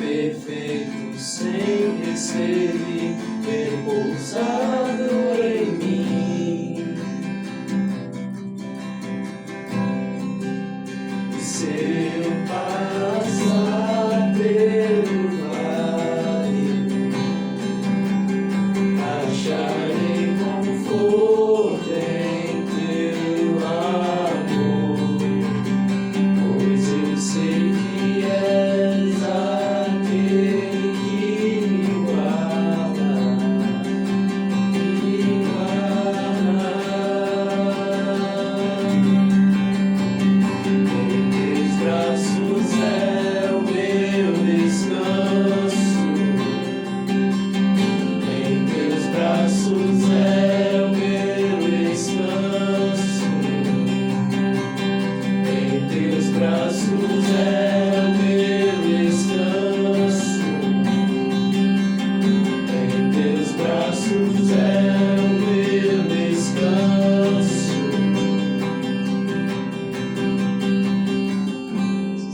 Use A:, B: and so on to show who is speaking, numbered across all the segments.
A: perfeito sem receber, repousado em mim. E se eu passar pelo vale, acharei conforto em teu amor, pois eu sei que és aquele que me guarda, me guarda. Em teus braços é o meu descanso, em teus braços é o meu descanso, em teus braços é o meu descanso, em teus braços é o meu descanso.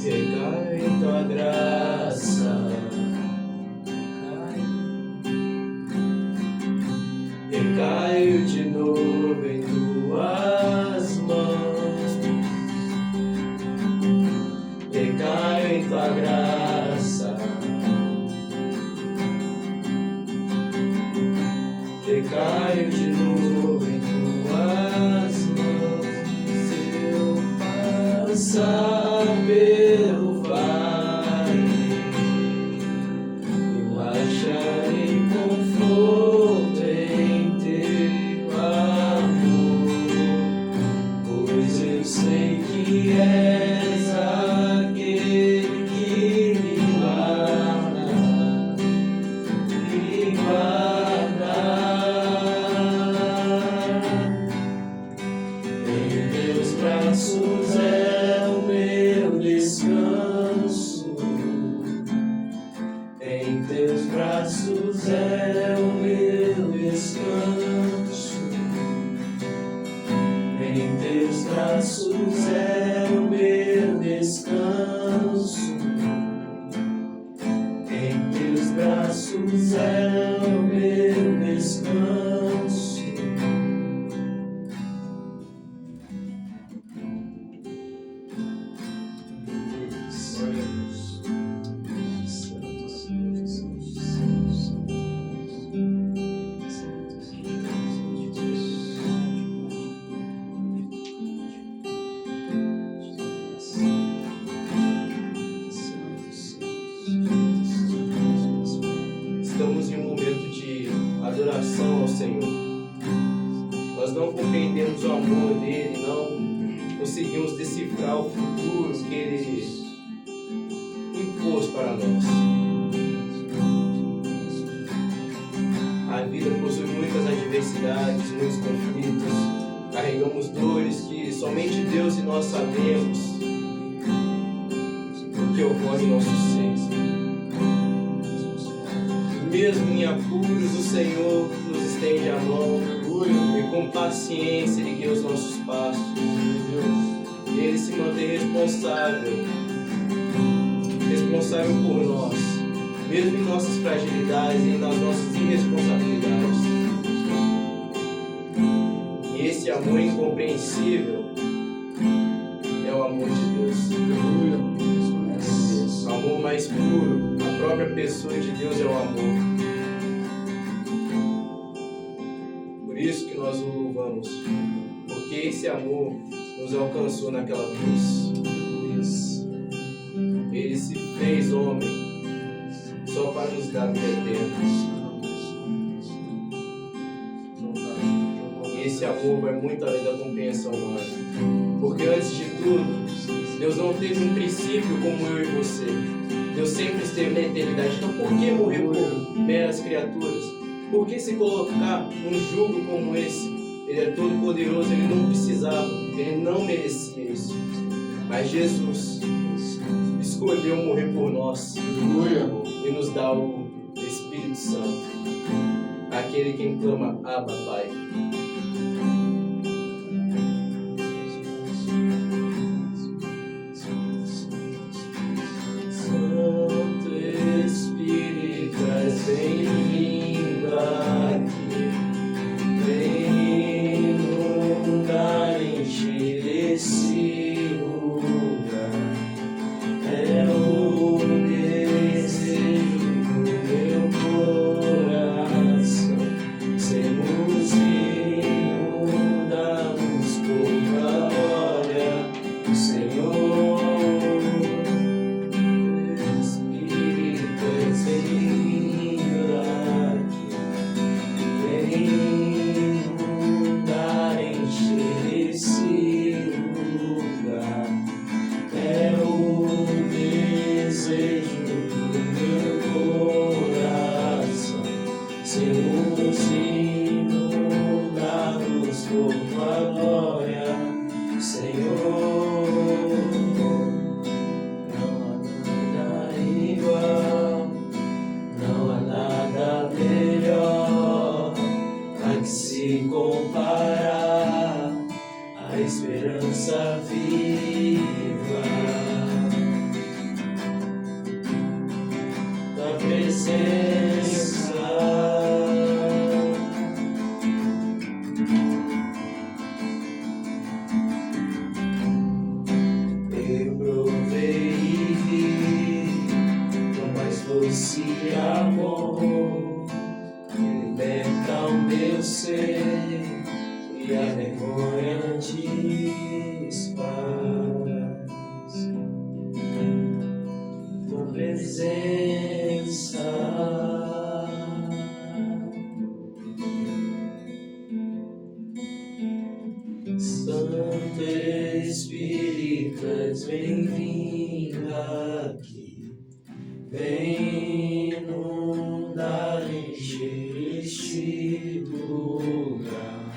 A: Recai em tua graça, recaio de novo em tuas mãos, recaio em tua graça, recaio de novo em tuas mãos. Se eu passar pelo vale, eu acharei conforto em teu amor, pois eu sei que és aquele que me guarda, me guarda. Em teus braços é o meu descanso, em teus braços é o meu descanso, em teus braços é o meu descanso, em teus braços é o meu descanso. Estamos em um momento de adoração ao Senhor. Nós não compreendemos o amor dele, não conseguimos decifrar o futuro que ele impôs para nós. A vida possui muitas adversidades, muitos conflitos, carregamos dores que somente Deus e nós sabemos o que ocorre em nosso ser. Mesmo em apuros, o Senhor nos estende a mão e com paciência Ele guia os nossos passos. Ele se mantém responsável por nós, mesmo em nossas fragilidades e nas nossas irresponsabilidades. E esse amor incompreensível é o amor de Deus. O amor mais puro, a própria pessoa de Deus é o amor. Por isso que nós o louvamos, porque esse amor nos alcançou naquela cruz. Ele se fez homem só para nos dar vida eterna. E esse amor vai muito além da compreensão humana, porque antes de tudo, Deus não teve um princípio como eu e você. Deus sempre esteve na eternidade. Então por que morrer por meras criaturas? Por que se colocar num jugo como esse? Ele é todo poderoso, ele não precisava, ele não merecia isso. Mas Jesus escolheu morrer por nós e nos dá o Espírito Santo, aquele quem clama Abba, Pai. Santo Eu provei e vi, não mais doce amor, que liberta o meu ser e a vergonha desfaz. Tua presença, Santo Espírito, és bem-vindo aqui. Vem inundar, encher este lugar.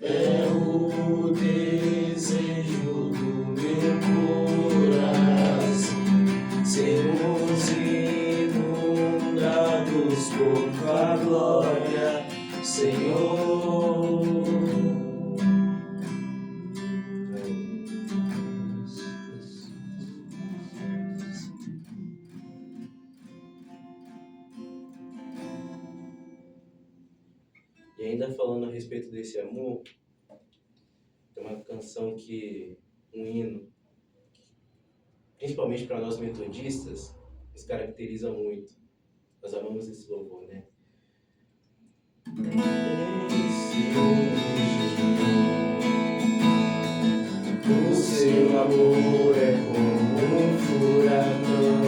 A: É o desejo do meu coração. Sermos inundados por tua glória, Senhor. E ainda falando a respeito desse amor, tem uma canção um hino, principalmente para nós metodistas, nos caracteriza muito. Nós amamos esse louvor, né? O seu amor é como um furacão,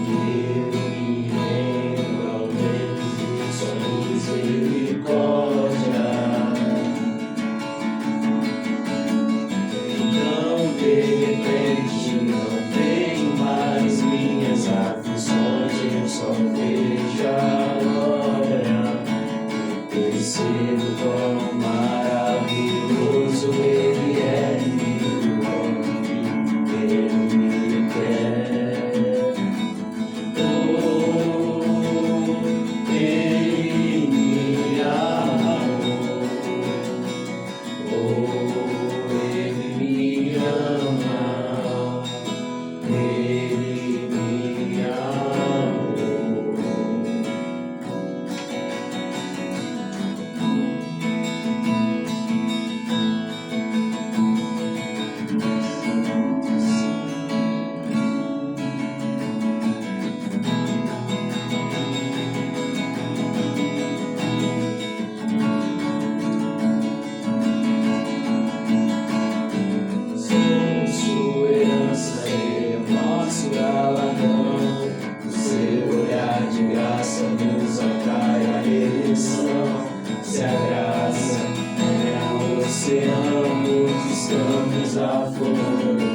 A: e ele me lembra ao menos sua misericórdia. Então, de repente, não tenho mais minhas aflições, eu só vejo a glória. Percebo quão maravilhoso ele é, ele me quer. Oh, ele me amou. Oh, ele me ama. Ele me amou. Somos sua herança, ele é nosso galardão. O seu olhar de graça nos atrai à redenção. Se a graça é o oceano, estamos afogando.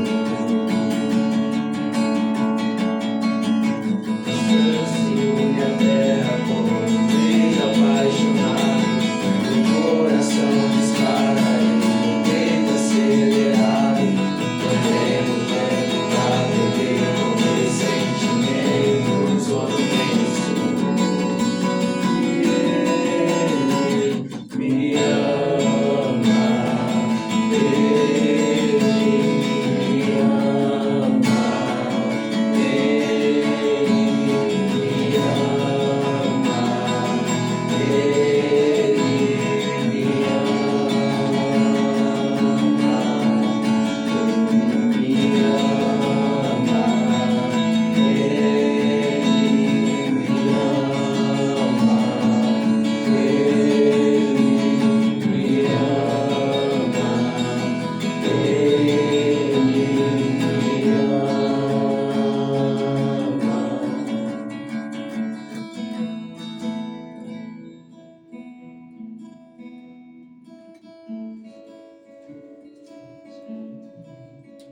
A: Transfigure a terra como um beijo apaixonado. O coração dispara e o peito acelerado. Podemos tentar beber com ressentimentos ou no penso. E ele me ama.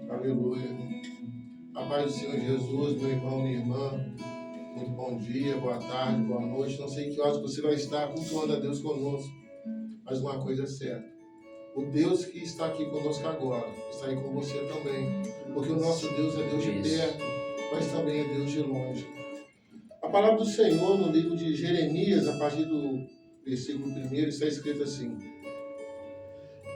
B: Aleluia. A paz do Senhor Jesus, meu irmão, minha irmã. Muito bom dia, boa tarde, boa noite. Não sei que horas você vai estar cultuando a Deus conosco. Mas uma coisa é certa. O Deus que está aqui conosco agora, está aí com você também. Porque o nosso Deus é Deus de perto, mas também é Deus de longe. A palavra do Senhor no livro de Jeremias, a partir do versículo 1, está escrito assim.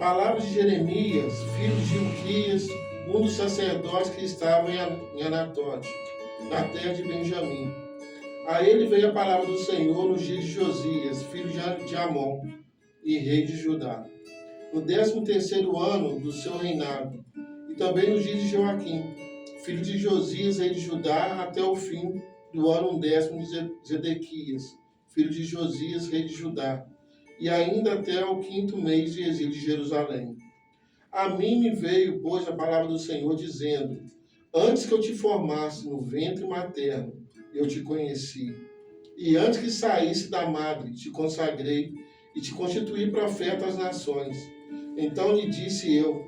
B: Palavras de Jeremias, filho de Ilquias, um dos sacerdotes que estava em Anatote, na terra de Benjamim. A ele veio a palavra do Senhor nos dias de Josias, filho de Amon, e rei de Judá, no 13º ano do seu reinado, e também nos dias de Joaquim, filho de Josias, rei de Judá, até o fim do ano 10º de Zedequias, filho de Josias, rei de Judá, e ainda até o 5º mês de exílio de Jerusalém. A mim me veio, pois, a palavra do Senhor, dizendo: antes que eu te formasse no ventre materno, eu te conheci. E antes que saísse da madre, te consagrei e te constituí profeta às nações. Então lhe disse eu: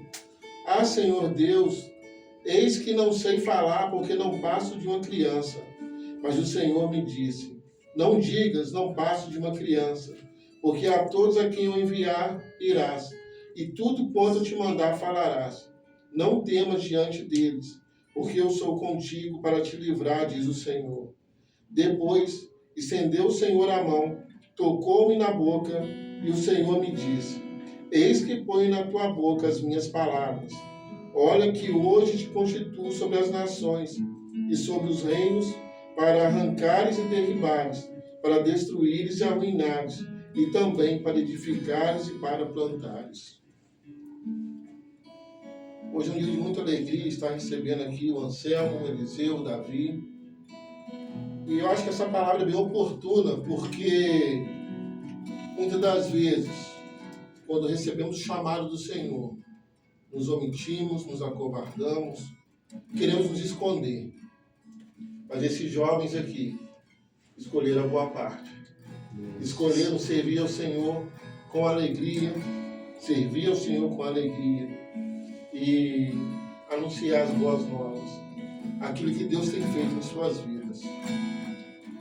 B: ah, Senhor Deus, eis que não sei falar, porque não passo de uma criança. Mas o Senhor me disse: não digas, não passo de uma criança, porque a todos a quem eu enviar irás, e tudo quanto eu te mandar falarás. Não temas diante deles, porque eu sou contigo para te livrar, diz o Senhor. Depois estendeu o Senhor a mão, tocou-me na boca, e o Senhor me disse: eis que ponho na tua boca as minhas palavras. Olha que hoje te constituo sobre as nações e sobre os reinos, para arrancares e derribares, para destruíres e arruinares, e também para edificares e para plantares. Hoje é um dia de muita alegria estar recebendo aqui o Anselmo, o Eliseu, o Davi. E eu acho que essa palavra é bem oportuna, porque muitas das vezes, quando recebemos o chamado do Senhor, nos omitimos, nos acovardamos, queremos nos esconder. Mas esses jovens aqui escolheram a boa parte. Escolheram servir ao Senhor com alegria, servir ao Senhor com alegria e anunciar as boas novas, aquilo que Deus tem feito em suas vidas.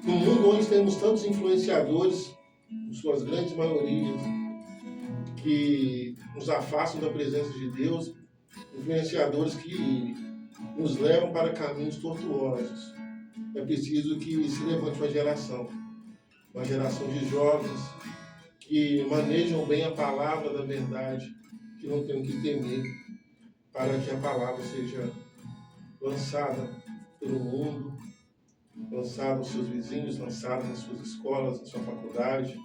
B: No mundo onde temos tantos influenciadores, em suas grandes maiorias, que nos afastam da presença de Deus, influenciadores que nos levam para caminhos tortuosos, é preciso que se levante uma geração de jovens que manejam bem a palavra da verdade, que não tem o que temer, para que a palavra seja lançada pelo mundo, lançada aos seus vizinhos, lançada nas suas escolas, na sua faculdade.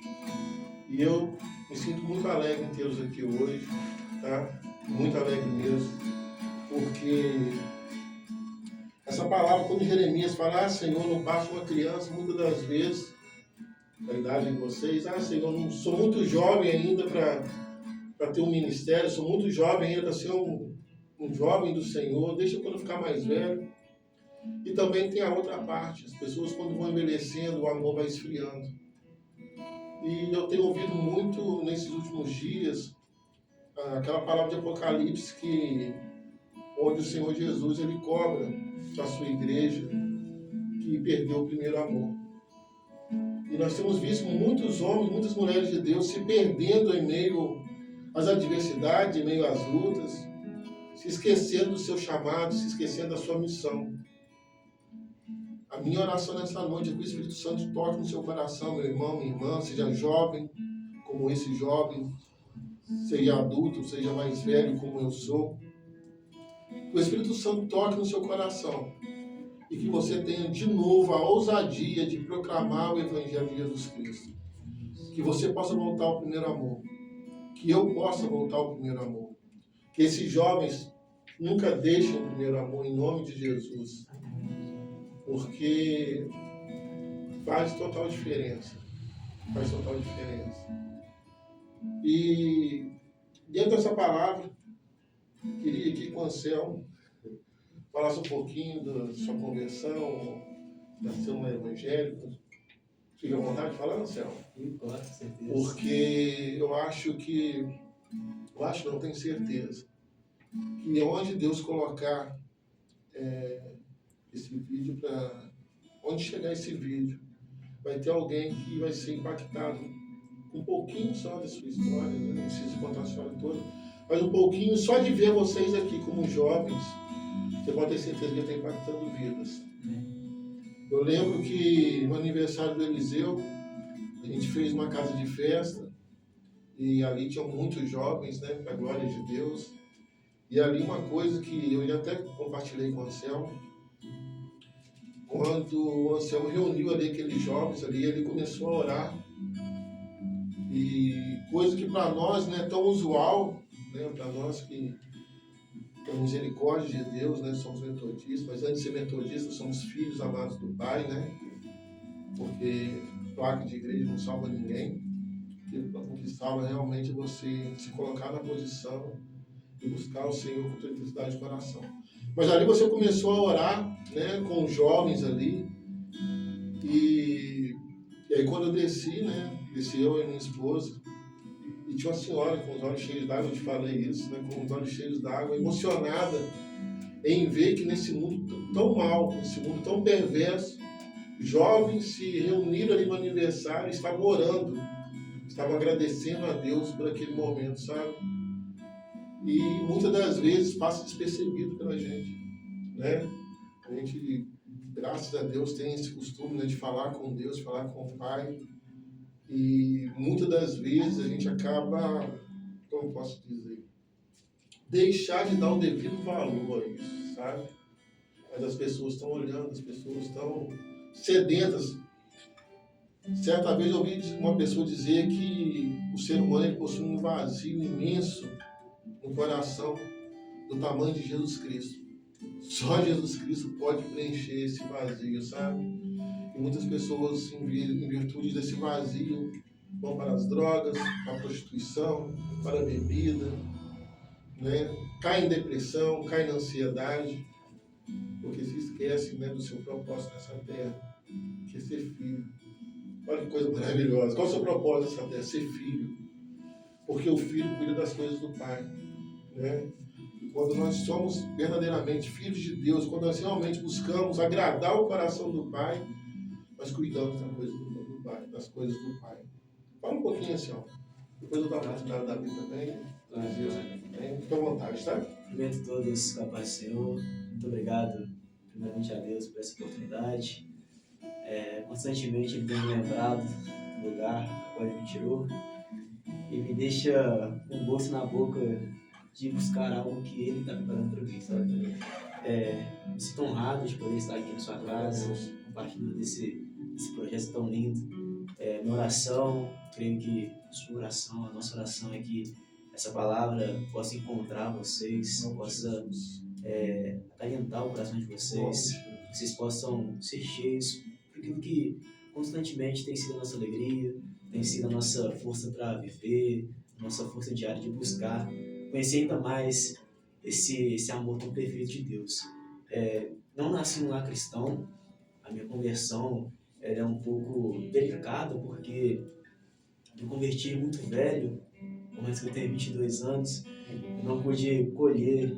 B: E eu me sinto muito alegre em tê-los aqui hoje, tá? Muito alegre mesmo, porque essa palavra, quando Jeremias fala: ah, Senhor, não passo uma criança, muitas das vezes, da idade de vocês: ah, Senhor, não sou muito jovem ainda para ter um ministério, sou muito jovem ainda para ser um jovem do Senhor, deixa quando eu ficar mais velho. E também tem a outra parte, as pessoas quando vão envelhecendo, o amor vai esfriando. E eu tenho ouvido muito nesses últimos dias aquela palavra de Apocalipse, onde o Senhor Jesus ele cobra a sua igreja que perdeu o primeiro amor. E nós temos visto muitos homens, muitas mulheres de Deus se perdendo em meio às adversidades, em meio às lutas, se esquecendo do seu chamado, se esquecendo da sua missão. A minha oração nessa noite é que o Espírito Santo toque no seu coração, meu irmão, minha irmã, seja jovem como esse jovem, seja adulto, seja mais velho como eu sou. Que o Espírito Santo toque no seu coração e que você tenha de novo a ousadia de proclamar o Evangelho de Jesus Cristo. Que você possa voltar ao primeiro amor. Que eu possa voltar ao primeiro amor. Que esses jovens nunca deixem o primeiro amor, em nome de Jesus. Porque faz total diferença. Faz total diferença. E dentro dessa palavra, queria aqui com o Anselmo falasse um pouquinho da sua conversão, da célula evangélica. Fique à vontade de falar, Anselmo.
C: Claro, com certeza.
B: Porque eu acho que, não tenho certeza, que onde Deus colocar esse vídeo, para onde chegar esse vídeo, vai ter alguém que vai ser impactado um pouquinho só da sua história, né? Não preciso contar a história toda, mas um pouquinho só de ver vocês aqui como jovens, você pode ter certeza que está impactando vidas. Eu lembro que no aniversário do Eliseu, a gente fez uma casa de festa, e ali tinham muitos jovens, né, para a glória de Deus. E ali uma coisa que eu já até compartilhei com o Anselmo, quando o Anselmo reuniu ali aqueles jovens ali, ele começou a orar. E coisa que para nós não é tão usual, né? Para nós que temos misericórdia de Deus, né? Somos metodistas, mas antes de ser metodistas, somos filhos amados do Pai, né? Porque placa de igreja não salva ninguém. O que salva realmente é você se colocar na posição e buscar o Senhor com toda intensidade de coração. Mas ali você começou a orar, né, com os jovens ali. E aí quando eu desci, né, desci eu e minha esposa, e tinha uma senhora com os olhos cheios d'água, eu te falei isso, né, com os olhos cheios d'água, emocionada em ver que nesse mundo tão mal, nesse mundo tão perverso, jovens se reuniram ali no aniversário e estavam orando, estavam agradecendo a Deus por aquele momento, sabe? E muitas das vezes passa despercebido pela gente, né? A gente, graças a Deus, tem esse costume, né, de falar com Deus, falar com o Pai, e muitas das vezes a gente acaba, como posso dizer, deixar de dar o devido valor a isso, sabe? Mas as pessoas estão olhando, as pessoas estão sedentas. Certa vez eu ouvi uma pessoa dizer que o ser humano ele possui um vazio imenso no coração do tamanho de Jesus Cristo. Só Jesus Cristo pode preencher esse vazio, sabe? E muitas pessoas, em virtude desse vazio, vão para as drogas, para a prostituição, para a bebida, né? Caem em depressão, caem na ansiedade, porque se esquecem, né, do seu propósito nessa terra, que é ser filho. Olha que coisa maravilhosa. Qual é o seu propósito nessa terra? Ser filho. Porque o filho cuida das coisas do Pai, né? E quando nós somos verdadeiramente filhos de Deus, quando nós realmente buscamos agradar o coração do Pai, nós cuidamos das coisas do Pai, das coisas do Pai. Fala um pouquinho assim, ó. Depois eu dou a oportunidade da Bíblia também. Fique à vontade, tá?
C: Primeiro de todos, com a paz do Senhor. Muito obrigado, primeiramente a Deus, por essa oportunidade. Constantemente Ele tem me lembrado do lugar do qual Ele me tirou e me deixa com gosto na boca de buscar algo que Ele está preparando para mim, sabe? Me sinto honrado de poder estar aqui na sua casa, compartilhando desse projeto tão lindo. Minha oração, creio que a nossa oração é que essa palavra possa encontrar vocês, possa acalentar o coração de vocês, que vocês possam ser cheios por aquilo que constantemente tem sido a nossa alegria, tem sido a nossa força para viver, a nossa força diária de buscar, conhecer ainda mais esse amor tão perfeito de Deus. Não nasci num lar cristão, a minha conversão é um pouco delicada, porque me converti muito velho, por mais que eu tenha 22 anos, eu não pude colher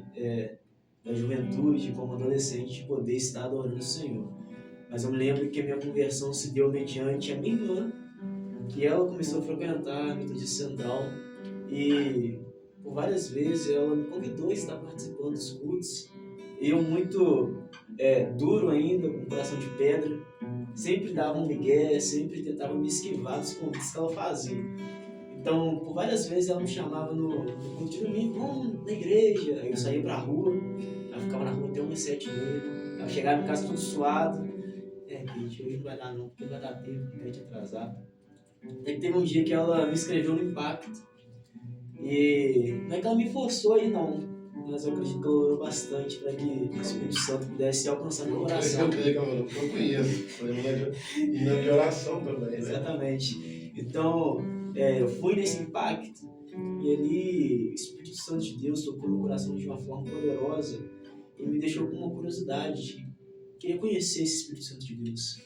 C: da juventude como adolescente poder estar adorando o Senhor. Mas eu me lembro que a minha conversão se deu mediante a minha irmã, que ela começou a frequentar a Metodista Central e por várias vezes ela me convidou a estar participando dos cultos. E eu muito duro ainda, com o coração de pedra, sempre dava um migué, sempre tentava me esquivar dos convites que ela fazia. Então, por várias vezes ela me chamava no culto de domingo, vamos na igreja. Aí eu saía pra rua, ela ficava na rua até umas 7h30. Ela chegava em casa todo suado. Gente, hoje não vai dar não, porque vai dar tempo, porque a gente atrasar. Aí teve um dia que ela me escreveu no Impacto. E não é que ela me forçou aí não, mas eu acredito que ela orou bastante para que o Espírito Santo pudesse alcançar meu coração.
B: Eu conheço, foi na minha oração também, né?
C: Exatamente. Então, eu fui nesse Impacto e ali o Espírito Santo de Deus tocou meu coração de uma forma poderosa e me deixou com uma curiosidade. Queria conhecer esse Espírito Santo de Deus.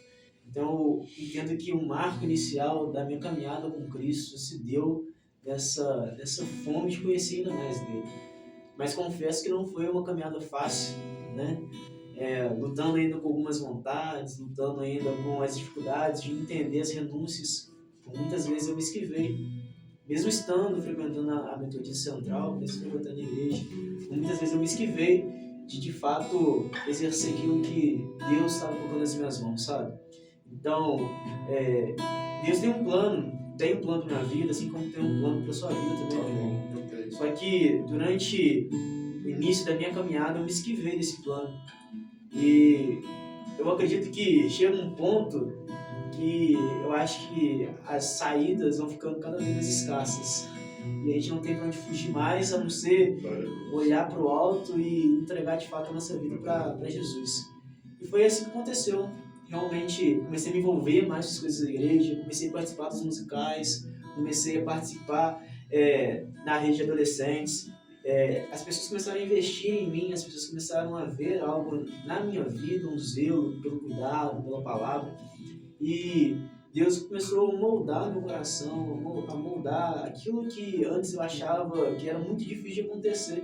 C: Então, eu entendo que o marco inicial da minha caminhada com Cristo se deu dessa fome de conhecer ainda mais dele. Mas confesso que não foi uma caminhada fácil, né? Lutando ainda com algumas vontades, lutando ainda com as dificuldades de entender as renúncias. Muitas vezes eu me esquivei, mesmo estando frequentando a Metodista Central, mesmo frequentando a igreja, muitas vezes eu me esquivei de fato exercer aquilo que Deus estava colocando nas minhas mãos, sabe? Então, Deus tem um plano para minha vida, assim como tem um plano para sua vida também. Só que durante o início da minha caminhada eu me esquivei desse plano. E eu acredito que chega um ponto que eu acho que as saídas vão ficando cada vez mais escassas. E a gente não tem pra onde fugir mais, a não ser olhar para o alto e entregar de fato a nossa vida para Jesus. E foi assim que aconteceu. Realmente comecei a me envolver mais com as coisas da igreja, comecei a participar dos musicais, comecei a participar na rede de adolescentes. As pessoas começaram a investir em mim, as pessoas começaram a ver algo na minha vida, um zelo pelo cuidado, pela palavra. E Deus começou a moldar meu coração, a moldar aquilo que antes eu achava que era muito difícil de acontecer.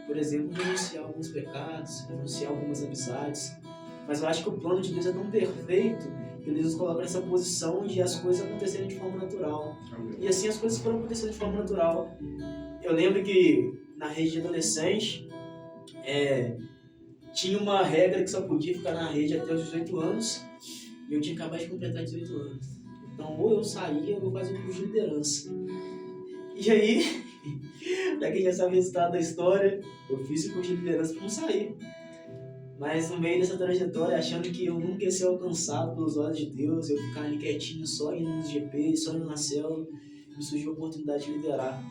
C: Por exemplo, renunciar a alguns pecados, renunciar a algumas amizades. Mas eu acho que o plano de Deus é tão perfeito que Deus nos coloca nessa posição de as coisas acontecerem de forma natural. E assim as coisas foram acontecendo de forma natural. Eu lembro que na rede de adolescente tinha uma regra que só podia ficar na rede até os 18 anos. E eu tinha acabado de completar 18 anos. Então, ou eu saía ou eu fazia um curso de liderança. E aí, pra quem já sabe o resultado da história, eu fiz o curso de liderança para não sair. Mas no meio dessa trajetória, achando que eu nunca ia ser alcançado pelos olhos de Deus, eu ficar ali quietinho, só indo nos GP, só indo na célula, me surgiu a oportunidade de liderar.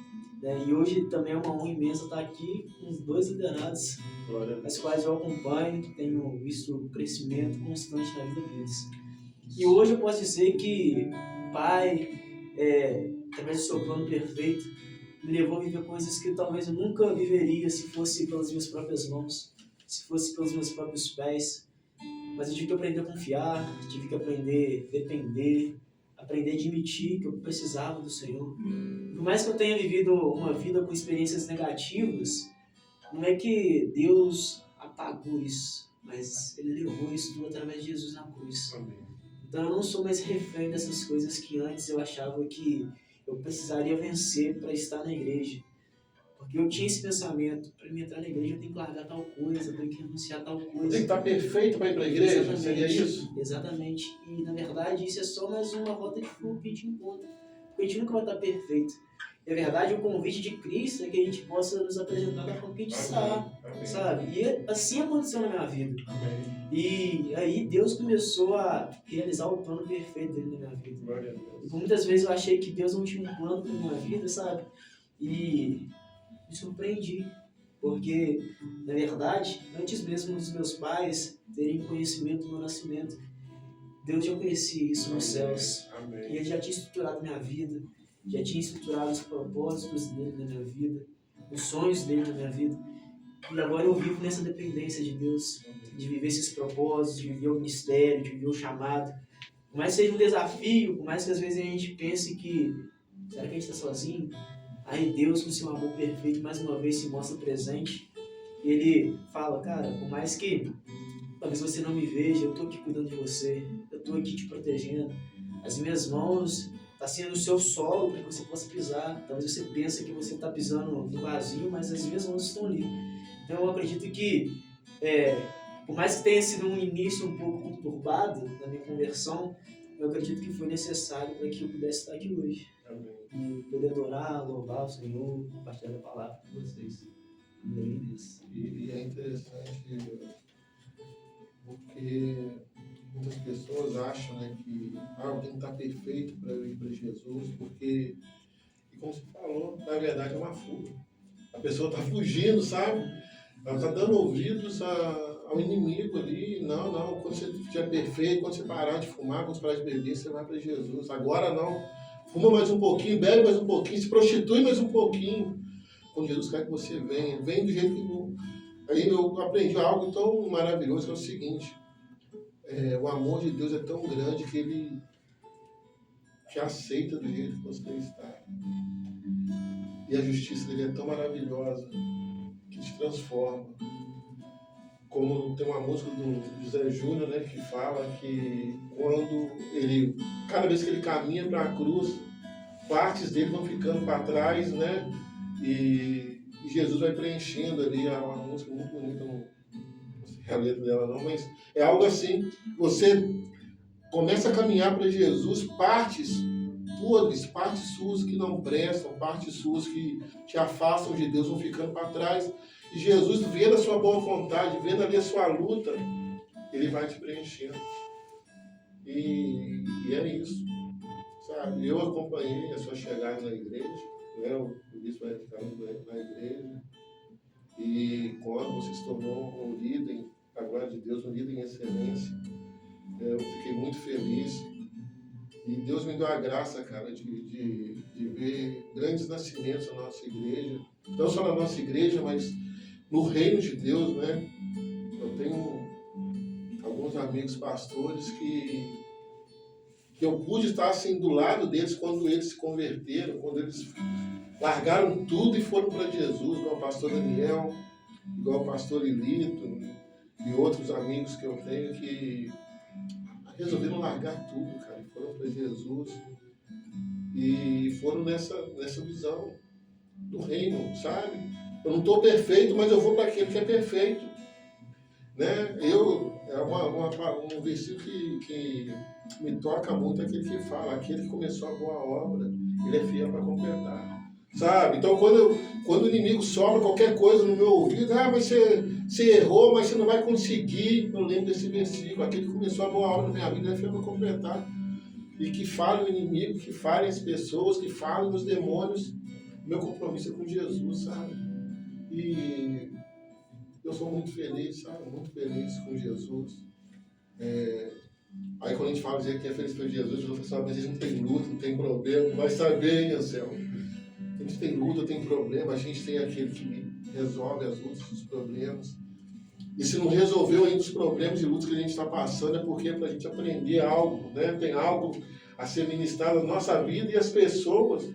C: E hoje também é uma honra imensa estar aqui com os 2 liderados, as quais eu acompanho, que tenho visto o crescimento constante na vida deles. E hoje eu posso dizer que o Pai, através do seu plano perfeito, me levou a viver coisas que talvez eu nunca viveria se fosse pelas minhas próprias mãos, se fosse pelos meus próprios pés. Mas eu tive que aprender a confiar, tive que aprender a depender, aprender a admitir que eu precisava do Senhor. Por mais que eu tenha vivido uma vida com experiências negativas, não é que Deus apagou isso, mas Ele levou isso tudo através de Jesus na cruz. Então eu não sou mais refém dessas coisas que antes eu achava que eu precisaria vencer para estar na igreja. Porque eu tinha esse pensamento, para me entrar na igreja eu tenho que largar tal coisa, eu tenho que renunciar a tal coisa.
B: Tem que estar perfeito para ir para a igreja?
C: Exatamente,
B: seria isso?
C: Exatamente. E na verdade isso é só mais uma rota de fuga que a gente encontra. Porque a gente nunca vai estar perfeito. Na verdade, o convite de Cristo é que a gente possa nos apresentar da forma que a gente está, sabe? E assim aconteceu na minha vida.
B: Amém.
C: E aí Deus começou a realizar o plano perfeito dele na minha vida. E por muitas vezes eu achei que Deus não tinha um plano para minha vida, sabe? E me surpreendi, porque, na verdade, antes mesmo dos meus pais terem conhecimento do meu nascimento, Deus já conhecia isso nos céus.
B: Amém.
C: E Ele já tinha estruturado minha vida, já tinha estruturado os propósitos dele na minha vida, os sonhos dele na minha vida. E agora eu vivo nessa dependência de Deus, de viver esses propósitos, de viver o ministério, de viver o chamado. Por mais que seja um desafio, por mais que às vezes a gente pense que, será que a gente está sozinho? Aí Deus, com seu amor perfeito, mais uma vez se mostra presente. E Ele fala, cara, por mais que talvez você não me veja, eu estou aqui cuidando de você, eu estou aqui te protegendo. As minhas mãos estão sendo o seu solo para que você possa pisar. Talvez você pense que você está pisando no vazio, mas as minhas mãos estão ali. Então eu acredito que, por mais que tenha sido um início um pouco conturbado na minha conversão, eu acredito que foi necessário para que eu pudesse estar aqui hoje.
B: Amém.
C: E poder adorar, louvar o Senhor, compartilhar a palavra com vocês.
B: E é interessante porque muitas pessoas acham, né, que alguém está perfeito para eu ir para Jesus, porque, e como você falou, na verdade é uma fuga. A pessoa está fugindo, sabe? Ela está dando ouvidos ao inimigo ali. Não, quando você estiver perfeito, quando você parar de fumar, quando você parar de beber, você vai para Jesus. Agora não. Fuma mais um pouquinho, bebe mais um pouquinho, se prostitui mais um pouquinho. Quando Jesus quer que você venha, vem do jeito que eu... Aí eu aprendi algo tão maravilhoso, que é o seguinte: o amor de Deus é tão grande que Ele te aceita do jeito que você está. E a justiça dele é tão maravilhosa que te transforma. Como tem uma música do José Júnior, né, que fala que cada vez que ele caminha para a cruz, partes dele vão ficando para trás, né, e Jesus vai preenchendo ali. É uma música muito bonita, não sei a letra dela não, mas é algo assim: você começa a caminhar para Jesus, partes podres, partes suas que não prestam, partes suas que te afastam de Deus vão ficando para trás. E Jesus, vendo a sua boa vontade, vendo ali a sua luta, Ele vai te preenchendo. E é isso, sabe? Eu acompanhei a sua chegada na igreja, né? O bispo vai ficar na igreja. E quando você se tornou um líder, a glória de Deus, um líder em excelência, eu fiquei muito feliz. E Deus me deu a graça, cara, de ver grandes nascimentos na nossa igreja. Não só na nossa igreja, mas no reino de Deus, né? Eu tenho alguns amigos pastores que eu pude estar assim do lado deles quando eles se converteram, quando eles largaram tudo e foram para Jesus, igual o pastor Daniel, igual o pastor Ilito e outros amigos que eu tenho que resolveram largar tudo, cara, e foram para Jesus e foram nessa visão do reino, sabe? Eu não estou perfeito, mas eu vou para aquele que é perfeito, né? É um versículo que me toca muito, aquele que fala, aquele que começou a boa obra, ele é fiel para completar, sabe? Então, quando o inimigo sobra qualquer coisa no meu ouvido, mas você errou, mas você não vai conseguir, eu lembro desse versículo, aquele que começou a boa obra na minha vida, ele é fiel para completar. E que fale o inimigo, que falem as pessoas, que falem os demônios. Meu compromisso é com Jesus, sabe? E eu sou muito feliz, sabe? Muito feliz com Jesus. Aí quando a gente fala que é feliz por Jesus, eu falo, mas a gente não tem luta, não tem problema. Vai saber, hein, Anselmo? A gente tem luta, tem problema, a gente tem aquele que resolve as lutas, os problemas. E se não resolveu ainda os problemas e lutas que a gente está passando, é porque é para a gente aprender algo, né? Tem algo a ser ministrado na nossa vida e as pessoas.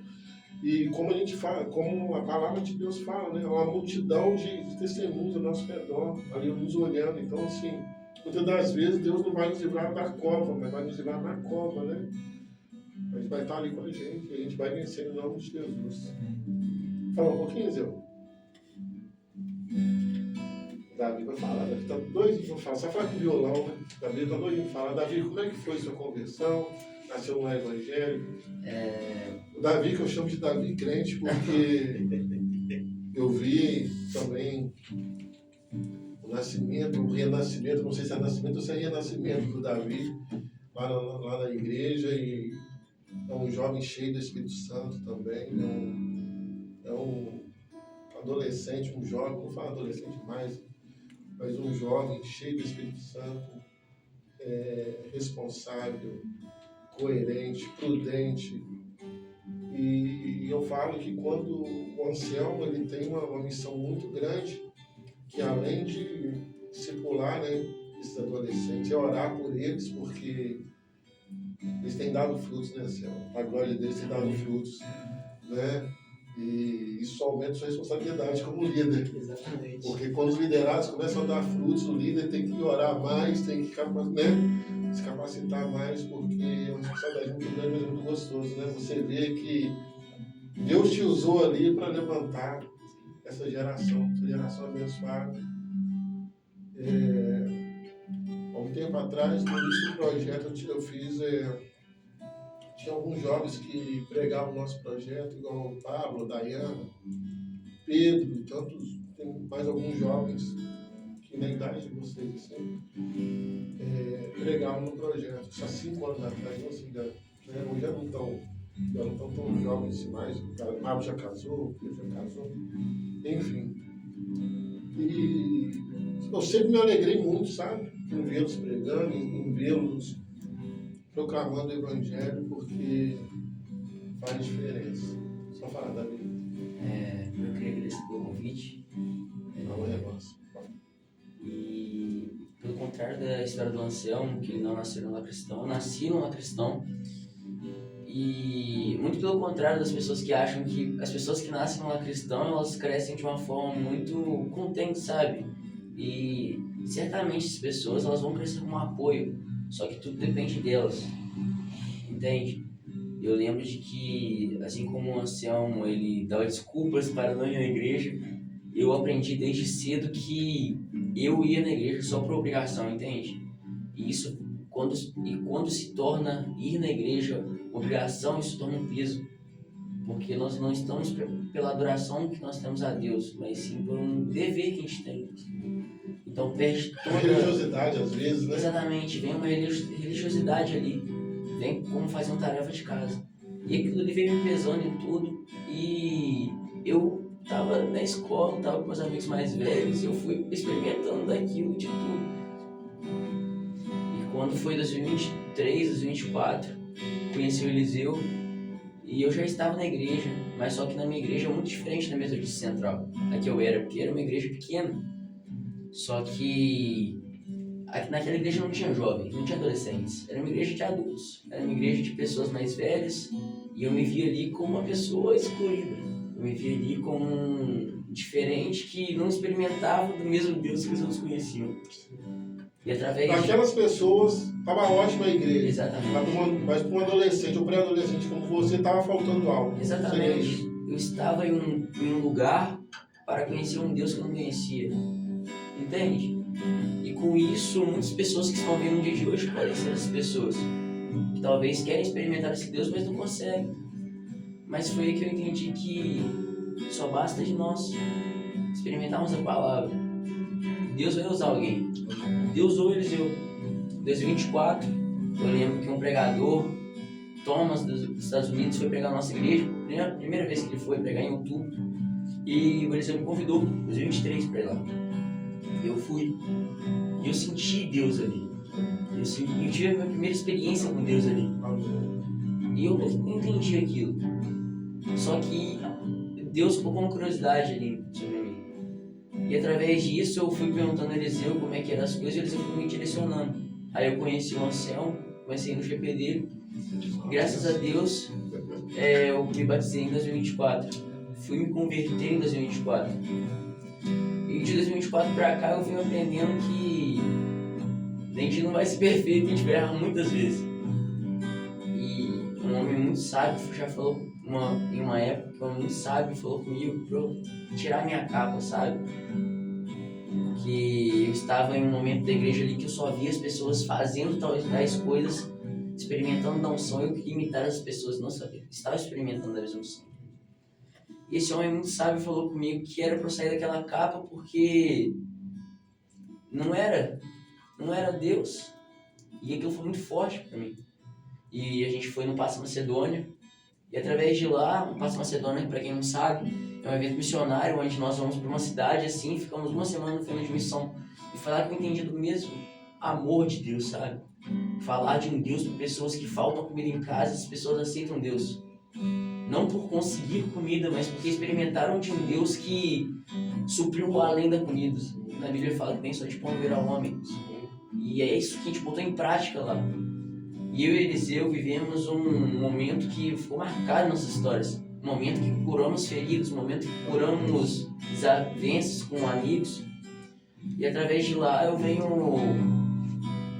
B: E como a gente fala, como a palavra de Deus fala, né? Uma multidão de testemunhos ao nosso redor, ali nos olhando. Então, assim, muitas das vezes Deus não vai nos livrar da cova, mas vai nos livrar na cova, né? A gente vai estar ali com a gente vai vencer em nome de Jesus. Fala um pouquinho, Zé. Davi vai falar, Davi está doido para falar, só fala com violão, né? Davi está doido para falar. Davi, como é que foi sua conversão? Nasceu no evangélico? O Davi, que eu chamo de Davi crente, porque eu vi também o nascimento, o renascimento, não sei se é nascimento ou se é renascimento do Davi, lá na igreja, e é um jovem cheio do Espírito Santo também, é um adolescente, um jovem, não falo adolescente mais, mas um jovem cheio do Espírito Santo, responsável, coerente, prudente. E eu falo que quando o Anselmo ele tem uma missão muito grande, que além de discipular, né, esses adolescentes, é orar por eles, porque eles têm dado frutos, né, Anselmo? A glória deles tem dado frutos, né? E isso aumenta a sua responsabilidade como líder.
C: Exatamente.
B: Porque quando os liderados começam a dar frutos, o líder tem que orar mais, tem que se capacitar mais, porque é uma responsabilidade muito grande, mas é muito gostoso, né? Você vê que Deus te usou ali para levantar essa geração abençoada. Há um tempo atrás, no início do projeto, eu fiz... Tinha alguns jovens que pregavam o nosso projeto, igual o Pablo, a Dayana, Pedro e tantos, tem mais alguns jovens que na idade de vocês assim, pregavam no projeto. Isso há 5 anos atrás, não se engano. Hoje já não estão tão jovens mais. O Pablo já casou, o Pedro já casou, enfim. E eu sempre me alegrei muito, sabe? Em vê-los pregando, em vê-los proclamando o Evangelho, porque faz diferença. Só falar, Davi.
D: Eu queria agradecer pelo convite.
B: Não é nossa.
D: E, pelo contrário da história do Anselmo, que ele não nasceu no lar cristão, eu nasci no lar cristão. E, muito pelo contrário das pessoas que acham que as pessoas que nascem no lar cristão, elas crescem de uma forma muito contente, sabe? E, certamente, essas pessoas elas vão crescer com um apoio. Só que tudo depende delas, entende? Eu lembro de que, assim como o Anselmo, ele dava desculpas para não ir na igreja, eu aprendi desde cedo que eu ia na igreja só por obrigação, entende? E isso, quando se torna ir na igreja obrigação, isso torna um peso. Porque nós não estamos pela adoração que nós temos a Deus, mas sim por um dever que a gente tem. Então perde toda...
B: Religiosidade, às vezes, né?
D: Exatamente, vem uma religiosidade ali, vem como fazer uma tarefa de casa. E aquilo ali veio me pesando em tudo, e eu tava na escola, tava com meus amigos mais velhos, eu fui experimentando daquilo de tudo. E quando foi 2023, 2024, conheci o Eliseu, e eu já estava na igreja, mas só que na minha igreja é muito diferente da Metodista Central, a que eu era, porque era uma igreja pequena. Só que naquela igreja não tinha jovens, não tinha adolescentes, era uma igreja de adultos, era uma igreja de pessoas mais velhas, e eu me via ali como uma pessoa excluída, eu me via ali como um diferente que não experimentava do mesmo Deus que os outros conheciam. E através
B: Aquelas pessoas, estava ótima a igreja.
D: Exatamente.
B: Mas para um adolescente ou pré-adolescente como você, estava faltando algo.
D: Exatamente. Eu estava em um lugar para conhecer um Deus que eu não conhecia. Entende? E com isso, muitas pessoas que estão vendo no dia de hoje podem ser essas pessoas. Que talvez querem experimentar esse Deus, mas não conseguem. Mas foi aí que eu entendi que só basta de nós experimentarmos a palavra. Deus vai usar alguém. Deus usou Eliseu. Em 2024, eu lembro que um pregador, Thomas, dos Estados Unidos, foi pregar na nossa igreja. Primeira vez que ele foi pregar em outubro. E o Eliseu me convidou, em 2023, para ir lá. Eu fui. E eu senti Deus ali. Eu tive a minha primeira experiência com Deus ali. E eu não entendi aquilo. Só que Deus colocou uma curiosidade ali sobre mim. E através disso eu fui perguntando a Eliseu como é que eram as coisas e Eliseu foi me direcionando. Aí eu conheci o Anselmo, comecei no GP dele. E graças a Deus eu me batizei em 2024. Fui me converter em 2024. E de 2024 pra cá eu venho aprendendo que a gente não vai ser perfeito, a gente vai errar muitas vezes. E um homem muito sábio já falou em uma época, um homem muito sábio falou comigo pra eu tirar minha capa, sabe? Porque eu estava em um momento da igreja ali que eu só via as pessoas fazendo tais coisas, experimentando da unção. Eu queria imitar as pessoas, não sabia, estava experimentando da mesma unção. E esse homem muito sábio falou comigo que era para eu sair daquela capa porque não era Deus. E aquilo foi muito forte para mim. E a gente foi no Paço Macedônia. E através de lá, o Paço Macedônia, para quem não sabe, é um evento missionário onde nós vamos para uma cidade assim, ficamos uma semana no final de missão. E foi lá que eu entendi do mesmo amor de Deus, sabe? Falar de um Deus para pessoas que faltam comida em casa, as pessoas aceitam Deus. Não por conseguir comida, mas porque experimentaram de um Deus que supriu além da comida. Na Bíblia fala que nem só de pão viverá o homem. E é isso que a gente botou em prática lá. E eu e Eliseu vivemos um momento que ficou marcado nas nossas histórias. Um momento que curamos feridos, um momento que curamos desavenças com amigos. E através de lá eu venho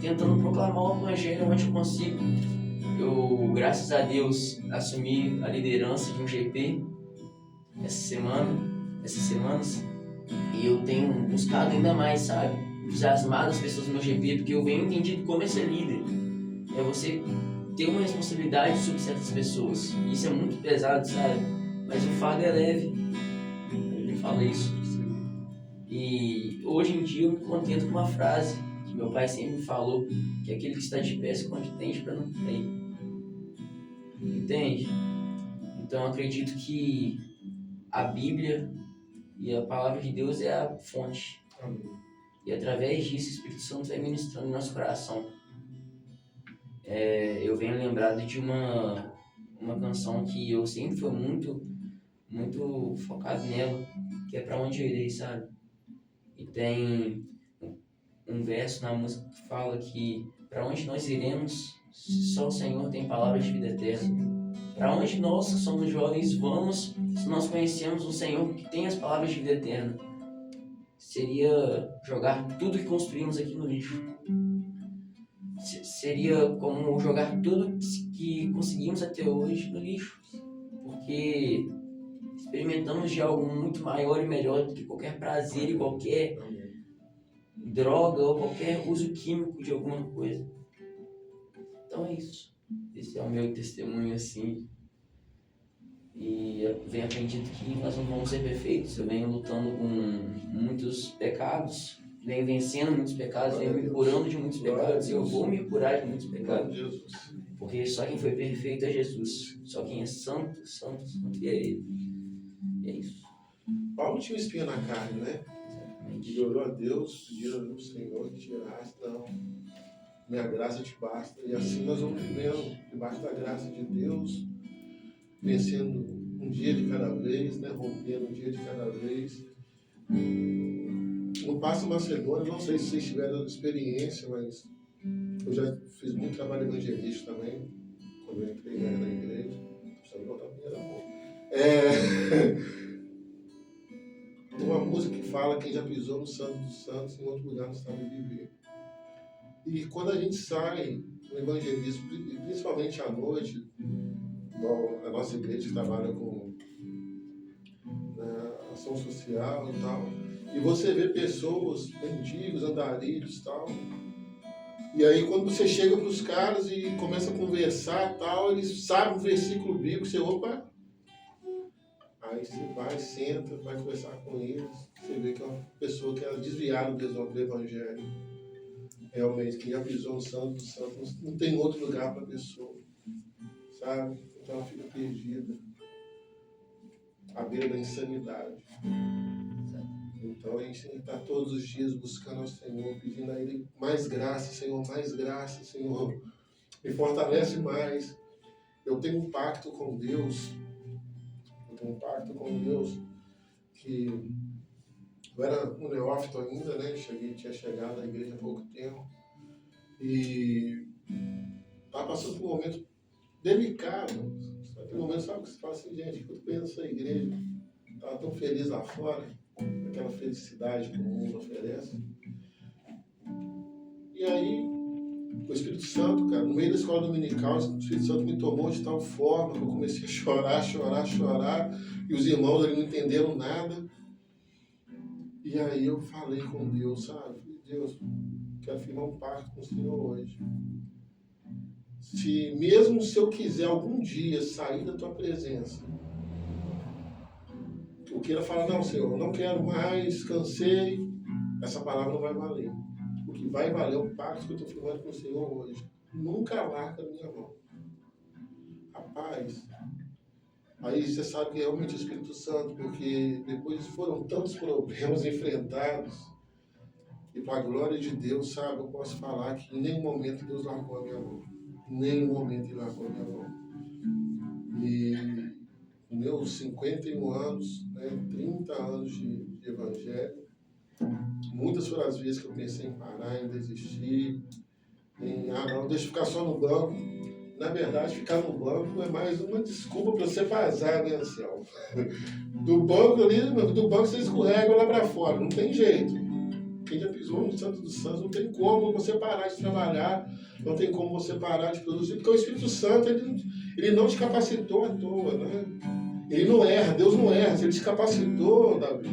D: tentando proclamar o evangelho onde eu consigo. Eu, graças a Deus, assumi a liderança de um GP essas semanas, e eu tenho buscado ainda mais, sabe? Entusiasmado as pessoas no meu GP, porque eu venho entendido como é ser líder. É você ter uma responsabilidade sobre certas pessoas. Isso é muito pesado, sabe? Mas o fardo é leve. Ele fala isso. E hoje em dia eu me contento com uma frase que meu pai sempre me falou, que aquele que está de pé se contente para não cair. Entende? Então eu acredito que a Bíblia e a palavra de Deus é a fonte. E através disso o Espírito Santo vai ministrando no nosso coração. Eu venho lembrado de uma canção que eu sempre fui muito focado nela, que é Pra Onde Eu Irei, sabe? E tem um verso na música que fala que para onde nós iremos, só o Senhor tem palavras de vida eterna. Para onde nós, que somos jovens, vamos se nós conhecemos um Senhor que tem as palavras de vida eterna? Seria jogar tudo que construímos aqui no lixo. Seria como jogar tudo que conseguimos até hoje no lixo. Porque experimentamos de algo muito maior e melhor do que qualquer prazer e qualquer droga ou qualquer uso químico de alguma coisa. Então é isso. Esse é o meu testemunho assim. E eu venho aprendido que nós não vamos ser perfeitos. Eu venho lutando com muitos pecados, venho vencendo muitos pecados, venho me curando de muitos pecados. E eu vou me curar de muitos pecados. Porque só quem foi perfeito é Jesus. Só quem é santo, santo, santo é Ele. E é isso.
B: Paulo tinha um espinho na carne, né? E orou a Deus, pediu ao Senhor que tirasse, não. Minha graça te basta. E assim nós vamos vivendo, debaixo da graça de Deus, vencendo um dia de cada vez, né? Rompendo um dia de cada vez. No Passo Macedônia, não sei se vocês tiveram experiência, mas eu já fiz muito trabalho evangelístico também, quando eu entrei na igreja. Só vou botar a primeira mão. Tem uma música que fala: quem já pisou no Santo dos Santos, em outro lugar não sabe viver. E quando a gente sai no evangelismo, principalmente à noite, a nossa igreja trabalha com ação social e tal, e você vê pessoas, mendigos, andarilhos e tal, e aí quando você chega para os caras e começa a conversar e tal, eles sabem o versículo bíblico, você, opa, aí você vai, senta, vai conversar com eles, você vê que é uma pessoa que é desviada do evangelho. Realmente, quem já pisou no Santo dos Santos, não tem outro lugar para a pessoa, sabe? Então ela fica perdida, à beira da insanidade. Então a gente tem que estar todos os dias buscando ao Senhor, pedindo a Ele mais graça, Senhor, me fortalece mais. Eu tenho um pacto com Deus, que eu era um neófito ainda, né? Tinha chegado à igreja há pouco tempo e estava passando por um momento delicado. Naquele momento, sabe que você fala assim, gente, que eu estou nessa igreja, estava tão feliz lá fora, aquela felicidade que o mundo oferece. E aí, o Espírito Santo, cara, no meio da escola dominical, o Espírito Santo me tomou de tal forma que eu comecei a chorar, e os irmãos ali não entenderam nada. E aí eu falei com Deus, sabe? Deus, quero firmar um pacto com o Senhor hoje. Mesmo se eu quiser algum dia sair da tua presença, eu queira falar, não, Senhor, não quero mais, cansei, essa palavra não vai valer. O que vai valer é o pacto que eu estou firmando com o Senhor hoje. Nunca larga a minha mão. Rapaz, aí você sabe que é realmente o Espírito Santo, porque depois foram tantos problemas enfrentados, e para a glória de Deus, sabe, eu posso falar que em nenhum momento Deus largou a minha mão. Em nenhum momento Ele largou a minha mão. E com meus 51 anos, né, 30 anos de evangelho, muitas foram as vezes que eu pensei em parar, em desistir, não, deixa eu ficar só no banco. Na verdade, ficar no banco é mais uma desculpa para você vazar, né, Anselmo? Do banco você escorrega lá para fora, não tem jeito. Quem já pisou no Santo dos Santos, não tem como você parar de trabalhar, não tem como você parar de produzir, porque o Espírito Santo, ele não te capacitou à toa, né? Ele não erra, Deus não erra. Se Ele te capacitou, Davi,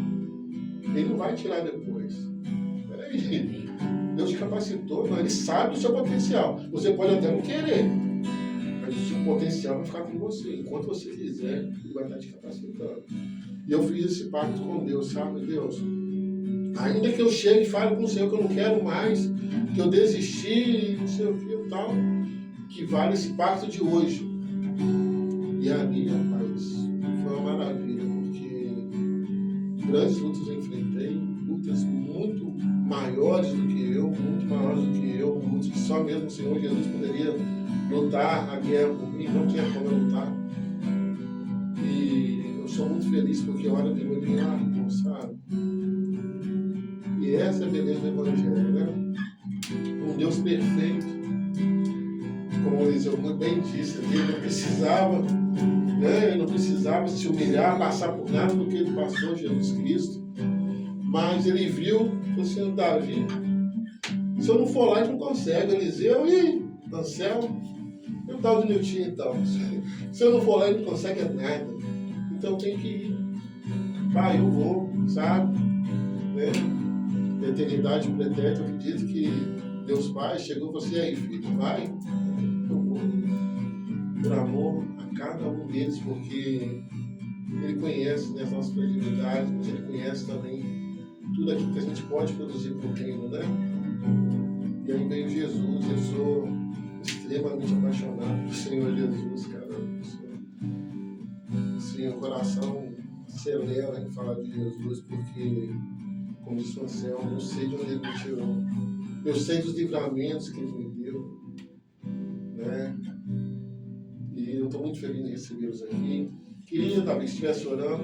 B: Ele não vai tirar depois. Peraí, Deus te capacitou, mas Ele sabe o seu potencial. Você pode até não querer, mas o seu potencial vai ficar com você. Enquanto você quiser, Ele vai estar te capacitando. E eu fiz esse pacto com Deus, sabe, Deus? Ainda que eu chegue e fale com o Senhor que eu não quero mais, que eu desisti, não sei o que e tal, que vale esse pacto de hoje. E ali, rapaz, foi uma maravilha, porque grandes lutas eu enfrentei, lutas muito maiores do que eu, lutas que só mesmo o Senhor Jesus poderia lutar a guerra por mim, não tinha como eu lutar. E eu sou muito feliz porque a hora de me largou, sabe? E essa é a beleza do Evangelho, né? Um Deus perfeito, como o Eliseu muito bem disse, ele não precisava se humilhar, passar por nada do que ele passou, Jesus Cristo. Mas ele viu, falou assim, Davi, se eu não for lá, a gente não consegue. Eliseu e Anselmo, eu estava do Niltinho então. Se eu não for lá, a gente não consegue nada. Então tem que ir. Pai, eu vou, sabe? Né? Da eternidade pretérita, eu acredito que Deus Pai chegou e falou assim, aí filho, vai, eu vou. Por amor, a cada um deles, porque Ele conhece, né, as nossas fragilidades, mas Ele conhece também tudo aquilo que a gente pode produzir para o reino, né? E aí veio Jesus. Eu sou extremamente apaixonado pelo Senhor Jesus, cara. Assim, o coração acelera em falar de Jesus, porque, como disse o Anselmo, eu sei de onde Ele me tirou. Eu sei dos livramentos que Ele me deu, né? E eu estou muito feliz em recebê-los aqui. Queria, Davi, que estivesse orando,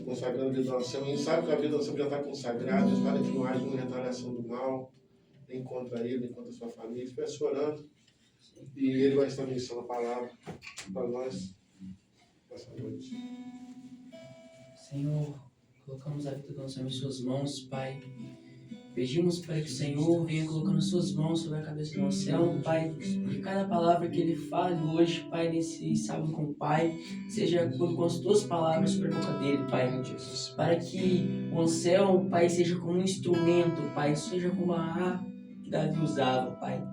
B: consagrando a vida do Anselmo. A gente sabe que a vida do Anselmo já está consagrada, espera que não haja uma retaliação do mal, nem contra ele, nem contra a sua família. Estivesse orando, e ele vai estar abençoando a palavra para nós essa noite.
D: Senhor, colocamos a vida do Anselmo em suas mãos, Pai. Pedimos, Pai, que o Senhor venha colocando suas mãos sobre a cabeça do Anselmo, Pai. Que cada palavra que ele fale hoje, Pai, nesse sábado com o Pai, seja com as tuas palavras sobre a boca dele, Pai. Para que o Anselmo, Pai, seja como um instrumento, Pai, seja como a harpa que Davi usava, Pai.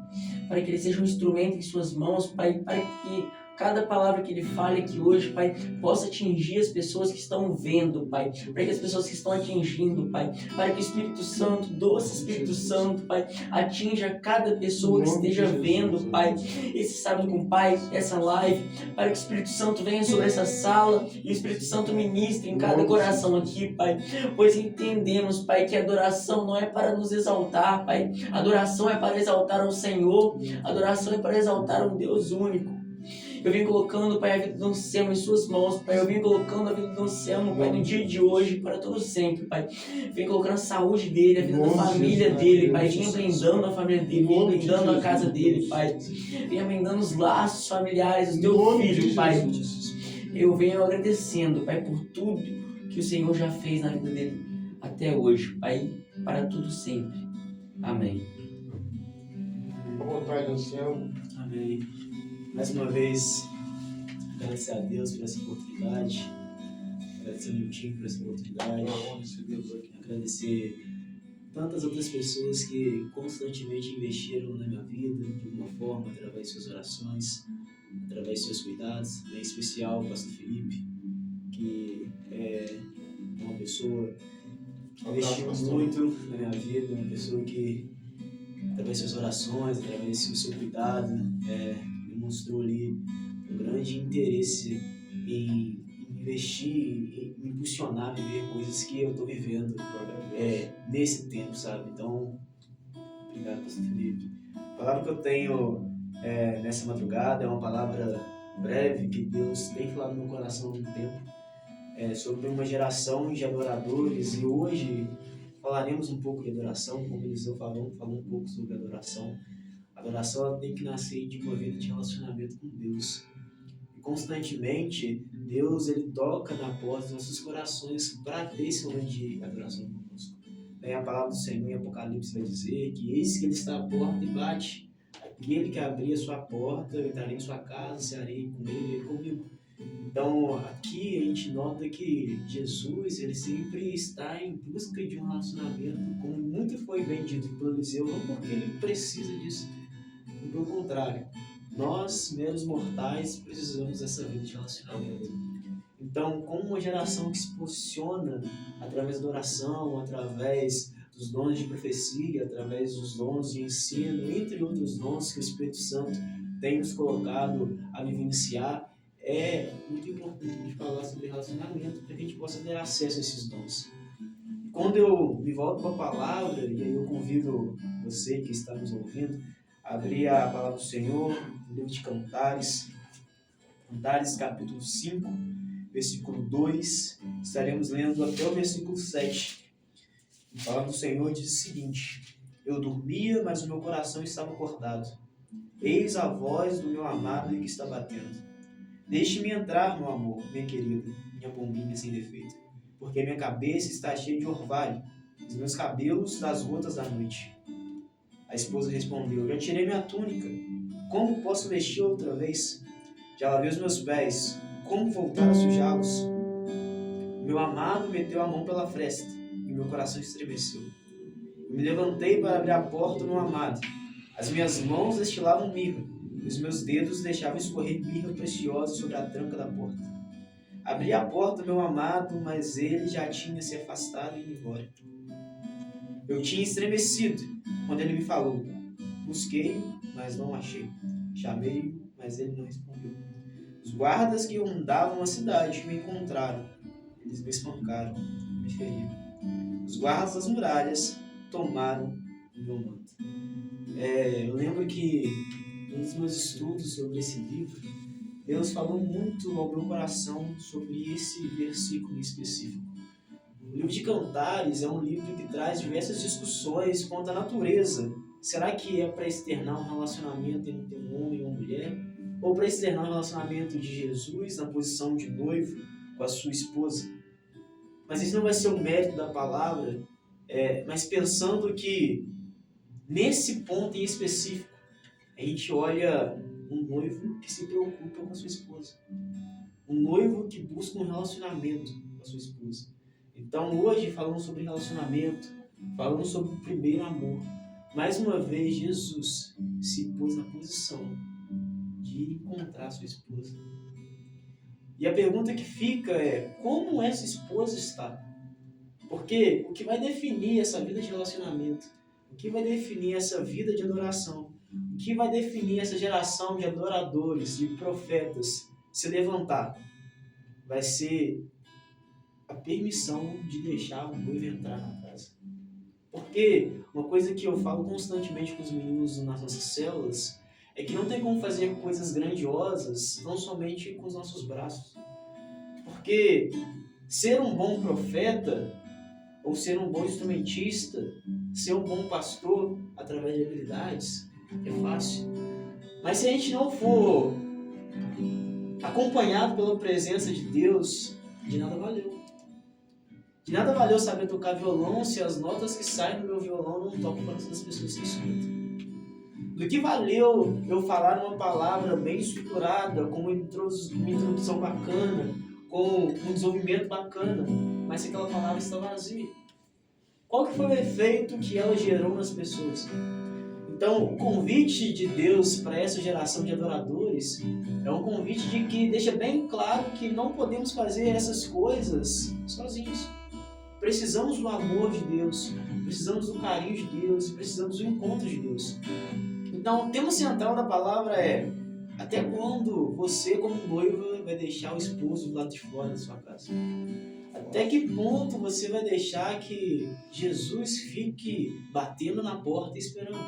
D: Para que ele seja um instrumento em suas mãos, Pai, para que cada palavra que ele fale aqui hoje, Pai, possa atingir as pessoas que estão vendo, Pai. Para que as pessoas que estão atingindo, Pai. Para que o Espírito Santo, doce Espírito Santo, Pai, atinja cada pessoa que esteja vendo, Pai, esse sábado com o Pai, essa live. Para que o Espírito Santo venha sobre essa sala e o Espírito Santo ministre em cada coração aqui, Pai. Pois entendemos, Pai, que a adoração não é para nos exaltar, Pai. A adoração é para exaltar o Senhor. A adoração é para exaltar um Deus único. Eu vim colocando, Pai, a vida do Anselmo em suas mãos, Pai. Eu vim colocando a vida do Anselmo, Pai, no dia de hoje, para todo sempre, Pai. Vim colocando a saúde dele, a vida da família dele, Pai. Vim blindando a família dele, vim blindando a casa dele, Pai. Vim blindando os laços familiares do teu filho, Pai. Eu venho agradecendo, Pai, por tudo que o Senhor já fez na vida dele até hoje, Pai, para tudo sempre. Amém.
B: Boa tarde, Anselmo.
C: Amém. Mais uma vez, agradecer a Deus por essa oportunidade, agradecer ao meu time por essa oportunidade, agradecer tantas outras pessoas que constantemente investiram na minha vida, de alguma forma, através de suas orações, através de seus cuidados, em especial o pastor Felipe, que é uma pessoa que investiu muito na minha vida, uma pessoa que, através de suas orações, através do seu cuidado, demonstrou ali um grande interesse em investir, em impulsionar a viver coisas que eu estou vivendo nesse tempo, sabe? Então, obrigado, pastor Felipe. A palavra que eu tenho nessa madrugada é uma palavra breve que Deus tem falado no meu coração há muito tempo, sobre uma geração de adoradores, e hoje falaremos um pouco de adoração, como Eliseu falou um pouco sobre adoração. A adoração ela tem que nascer de uma vida de relacionamento com Deus. E constantemente, Deus ele toca na porta dos nossos corações para ter esse momento de adoração conosco. Daí a palavra do Senhor em Apocalipse vai dizer que eis que ele está à porta e bate. Aquele que abrir a sua porta, eu entrarei em sua casa, cearei com ele e ele comigo. Então, aqui a gente nota que Jesus ele sempre está em busca de um relacionamento, como muito foi bem dito pelo Eliseu, não porque ele precisa disso, pelo contrário, nós, meros mortais, precisamos dessa vida de relacionamento. Então, como uma geração que se posiciona através da oração, através dos dons de profecia, através dos dons de ensino, entre outros dons que o Espírito Santo tem nos colocado a vivenciar, é muito importante falar sobre relacionamento para que a gente possa ter acesso a esses dons. Quando eu me volto para a palavra, e aí eu convido você que está nos ouvindo, abrir a palavra do Senhor, no livro de Cantares, capítulo 5, versículo 2, estaremos lendo até o versículo 7. A palavra do Senhor diz o seguinte: eu dormia, mas o meu coração estava acordado. Eis a voz do meu amado que está batendo. Deixe-me entrar, meu amor, minha querida, minha pombinha sem defeito, porque minha cabeça está cheia de orvalho, os meus cabelos das gotas da noite. A esposa respondeu: já tirei minha túnica, como posso vestir outra vez? Já lavei os meus pés, como voltar a sujá-los? Meu amado meteu a mão pela fresta, e meu coração estremeceu. Eu me levantei para abrir a porta do meu amado. As minhas mãos destilavam mirra, e os meus dedos deixavam escorrer mirra preciosa sobre a tranca da porta. Abri a porta, meu amado, mas ele já tinha se afastado e ido embora. Eu tinha estremecido quando ele me falou. Busquei-o, mas não achei. Chamei-o, mas ele não respondeu. Os guardas que rondavam a cidade me encontraram. Eles me espancaram, me feriram. Os guardas das muralhas tomaram o meu manto. Eu lembro que nos meus estudos sobre esse livro, Deus falou muito ao meu coração sobre esse versículo em específico. O livro de Cantares é um livro que traz diversas discussões quanto à natureza. Será que é para externar um relacionamento entre um homem e uma mulher? Ou para externar um relacionamento de Jesus na posição de noivo com a sua esposa? Mas isso não vai ser o mérito da palavra, mas pensando que nesse ponto em específico, a gente olha um noivo que se preocupa com a sua esposa. Um noivo que busca um relacionamento com a sua esposa. Então hoje, falando sobre relacionamento, falando sobre o primeiro amor, mais uma vez Jesus se pôs na posição de encontrar a sua esposa. E a pergunta que fica é, como essa esposa está? Porque o que vai definir essa vida de relacionamento, o que vai definir essa vida de adoração, o que vai definir essa geração de adoradores, de profetas se levantar, vai ser a permissão de deixar o noivo entrar na casa. Porque uma coisa que eu falo constantemente com os meninos nas nossas células é que não tem como fazer coisas grandiosas tão somente com os nossos braços. Porque ser um bom profeta, ou ser um bom instrumentista, ser um bom pastor através de habilidades, é fácil. Mas se a gente não for acompanhado pela presença de Deus, de nada valeu. De nada valeu saber tocar violão se as notas que saem do meu violão não tocam para as pessoas que escutam. Do que valeu eu falar uma palavra bem estruturada, com uma introdução bacana, com um desenvolvimento bacana, mas se aquela palavra está vazia? Qual que foi o efeito que ela gerou nas pessoas? Então, o convite de Deus para essa geração de adoradores é um convite de que deixa bem claro que não podemos fazer essas coisas sozinhos. Precisamos do amor de Deus, precisamos do carinho de Deus, precisamos do encontro de Deus. Então, o tema central da palavra é: até quando você, como noiva, vai deixar o esposo do lado de fora da sua casa? Até que ponto você vai deixar que Jesus fique batendo na porta e esperando?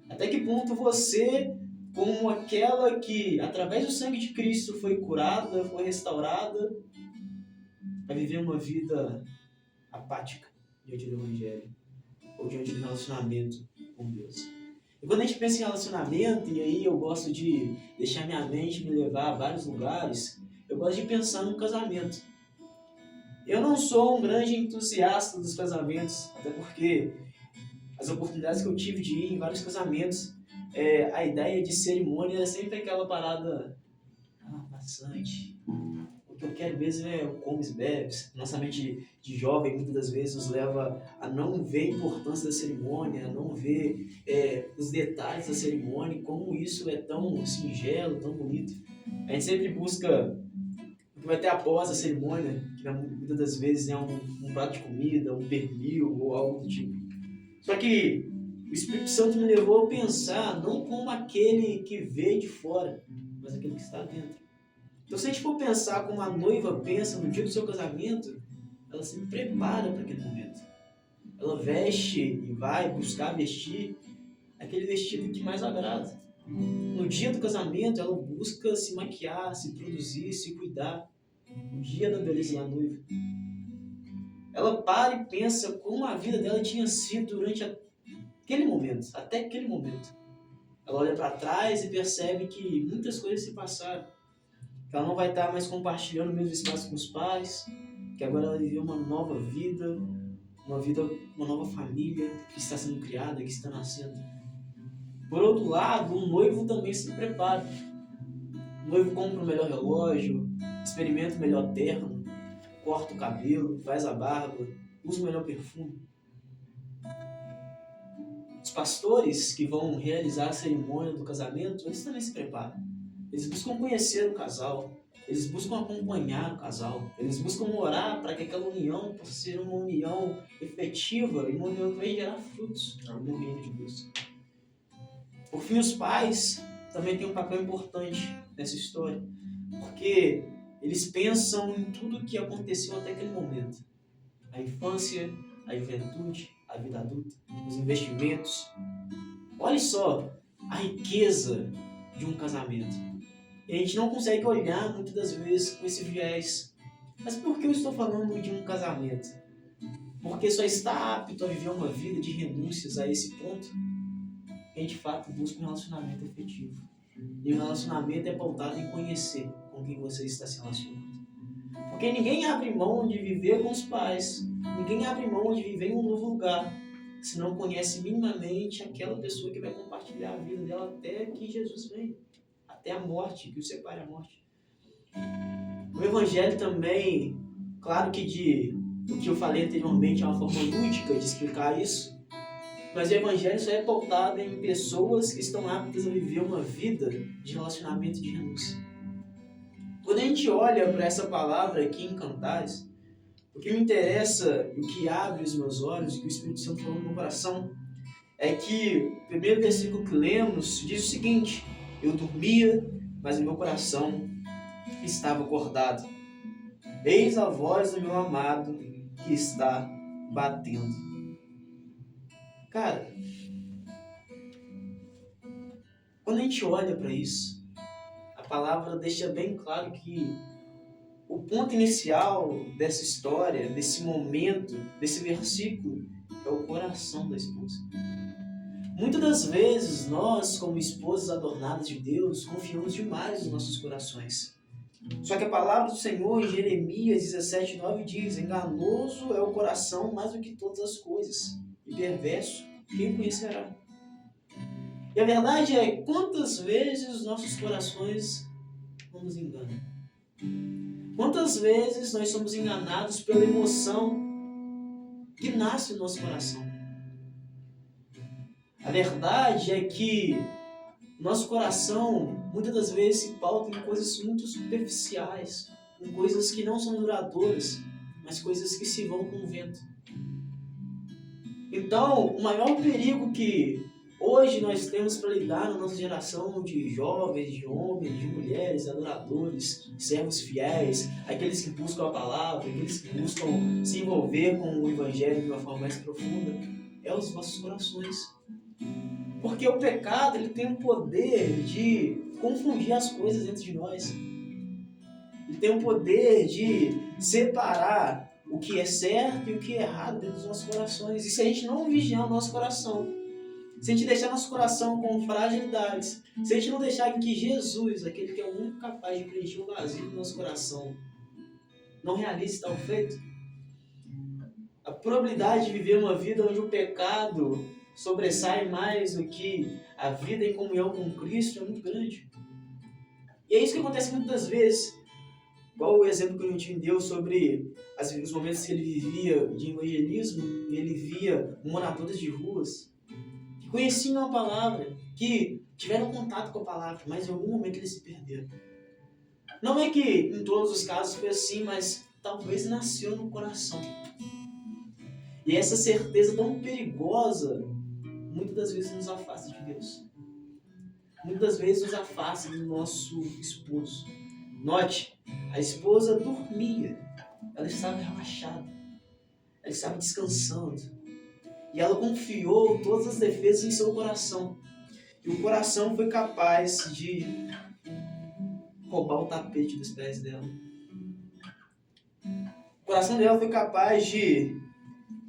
C: Até que ponto você, como aquela que, através do sangue de Cristo, foi curada, foi restaurada, vai viver uma vida apática diante do Evangelho ou diante do relacionamento com Deus? E quando a gente pensa em relacionamento, e aí eu gosto de deixar minha mente me levar a vários lugares, eu gosto de pensar no casamento. Eu não sou um grande entusiasta dos casamentos, até porque as oportunidades que eu tive de ir em vários casamentos, a ideia de cerimônia é sempre aquela parada maçante. O que eu quero mesmo é o comes e bebes. Nossa mente de jovem muitas das vezes nos leva a não ver a importância da cerimônia, a não ver os detalhes da cerimônia, como isso é tão singelo, tão bonito. A gente sempre busca o que vai ter após a cerimônia, que muitas das vezes é um prato de comida, um pernil ou algo do tipo. Só que o Espírito Santo me levou a pensar não como aquele que vê de fora, mas aquele que está dentro. Então, se a gente for pensar como a noiva pensa no dia do seu casamento, ela se prepara para aquele momento. Ela veste e vai buscar vestir aquele vestido que mais agrada. No dia do casamento, ela busca se maquiar, se produzir, se cuidar. No dia da beleza da noiva. Ela para e pensa como a vida dela tinha sido durante aquele momento, até aquele momento. Ela olha para trás e percebe que muitas coisas se passaram. Que ela não vai estar mais compartilhando o mesmo espaço com os pais, que agora ela viveu uma nova vida, uma nova família que está sendo criada, que está nascendo. Por outro lado, o noivo também se prepara. O noivo compra o melhor relógio, experimenta o melhor terno, corta o cabelo, faz a barba, usa o melhor perfume. Os pastores que vão realizar a cerimônia do casamento, eles também se preparam. Eles buscam conhecer o casal, eles buscam acompanhar o casal, eles buscam orar para que aquela união possa ser uma união efetiva e uma união que vai gerar frutos no reino de Deus. Por fim, os pais também têm um papel importante nessa história, porque eles pensam em tudo o que aconteceu até aquele momento. A infância, a juventude, a vida adulta, os investimentos. Olha só a riqueza de um casamento. E a gente não consegue olhar muitas das vezes com esse viés. Mas por que eu estou falando de um casamento? Porque só está apto a viver uma vida de renúncias a esse ponto quem de fato busca um relacionamento efetivo. E o relacionamento é pautado em conhecer com quem você está se relacionando. Porque ninguém abre mão de viver com os pais, ninguém abre mão de viver em um novo lugar, se não conhece minimamente aquela pessoa que vai compartilhar a vida dela até que Jesus venha, até a morte, que o separe a morte. O Evangelho também, claro que o que eu falei anteriormente é uma forma lúdica de explicar isso, mas o Evangelho só é pautado em pessoas que estão aptas a viver uma vida de relacionamento de renúncia. Quando a gente olha para essa palavra aqui em Cantares, o que me interessa, o que abre os meus olhos, o que o Espírito Santo falou no meu coração, é que o primeiro versículo que lemos diz o seguinte: eu dormia, mas o meu coração estava acordado. Eis a voz do meu amado que está batendo. Cara, quando a gente olha para isso, a palavra deixa bem claro que o ponto inicial dessa história, desse momento, desse versículo, é o coração da esposa. Muitas das vezes, nós, como esposas adornadas de Deus, confiamos demais nos nossos corações. Só que a palavra do Senhor, em Jeremias 17:9, diz: enganoso é o coração mais do que todas as coisas, e perverso, quem conhecerá? E a verdade é, quantas vezes os nossos corações não nos enganam? Quantas vezes nós somos enganados pela emoção que nasce no nosso coração? A verdade é que nosso coração, muitas das vezes, se pauta em coisas muito superficiais, em coisas que não são duradouras, mas coisas que se vão com o vento. Então, o maior perigo que hoje nós temos para lidar na nossa geração de jovens, de homens, de mulheres, adoradores, servos fiéis, aqueles que buscam a palavra, aqueles que buscam se envolver com o Evangelho de uma forma mais profunda, é os nossos corações. Porque o pecado, ele tem o poder de confundir as coisas dentro de nós. Ele tem o poder de separar o que é certo e o que é errado dentro dos nossos corações. E se a gente não vigiar o nosso coração, se a gente deixar nosso coração com fragilidades, se a gente não deixar que Jesus, aquele que é o único capaz de preencher o vazio do nosso coração, não realize tal feito, a probabilidade de viver uma vida onde o pecado sobressai mais do que a vida em comunhão com Cristo é muito grande. E é isso que acontece muitas das vezes. Igual o exemplo que o Nilton deu sobre os momentos que ele vivia de evangelismo, e ele via moradores de ruas que conheciam a palavra, que tiveram contato com a palavra, mas em algum momento eles se perderam. Não é que em todos os casos foi assim, mas talvez nasceu no coração. E essa certeza tão perigosa muitas das vezes nos afasta de Deus. Muitas das vezes nos afasta do nosso esposo. Note, a esposa dormia, ela estava relaxada, ela estava descansando. E ela confiou todas as defesas em seu coração. E o coração foi capaz de roubar o tapete dos pés dela. O coração dela foi capaz de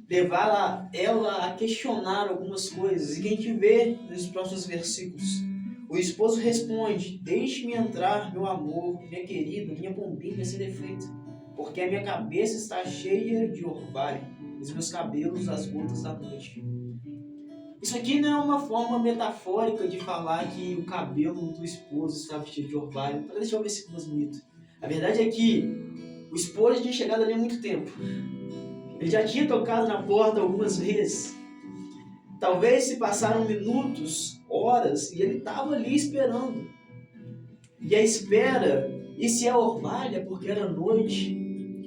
C: levar ela a questionar algumas coisas. E quem te vê nos próximos versículos, o esposo responde: deixe-me entrar, meu amor, minha querida, minha pombinha sem defeito, porque a minha cabeça está cheia de orvalho, e os meus cabelos as gotas da noite. Isso aqui não é uma forma metafórica de falar que o cabelo do esposo estava cheio de orvalho, para deixar o versículo mais bonito. A verdade é que o esposo tinha chegado ali há muito tempo. Ele já tinha tocado na porta algumas vezes. Talvez se passaram minutos, horas, e ele estava ali esperando. E a espera, e se é orvalha porque era noite,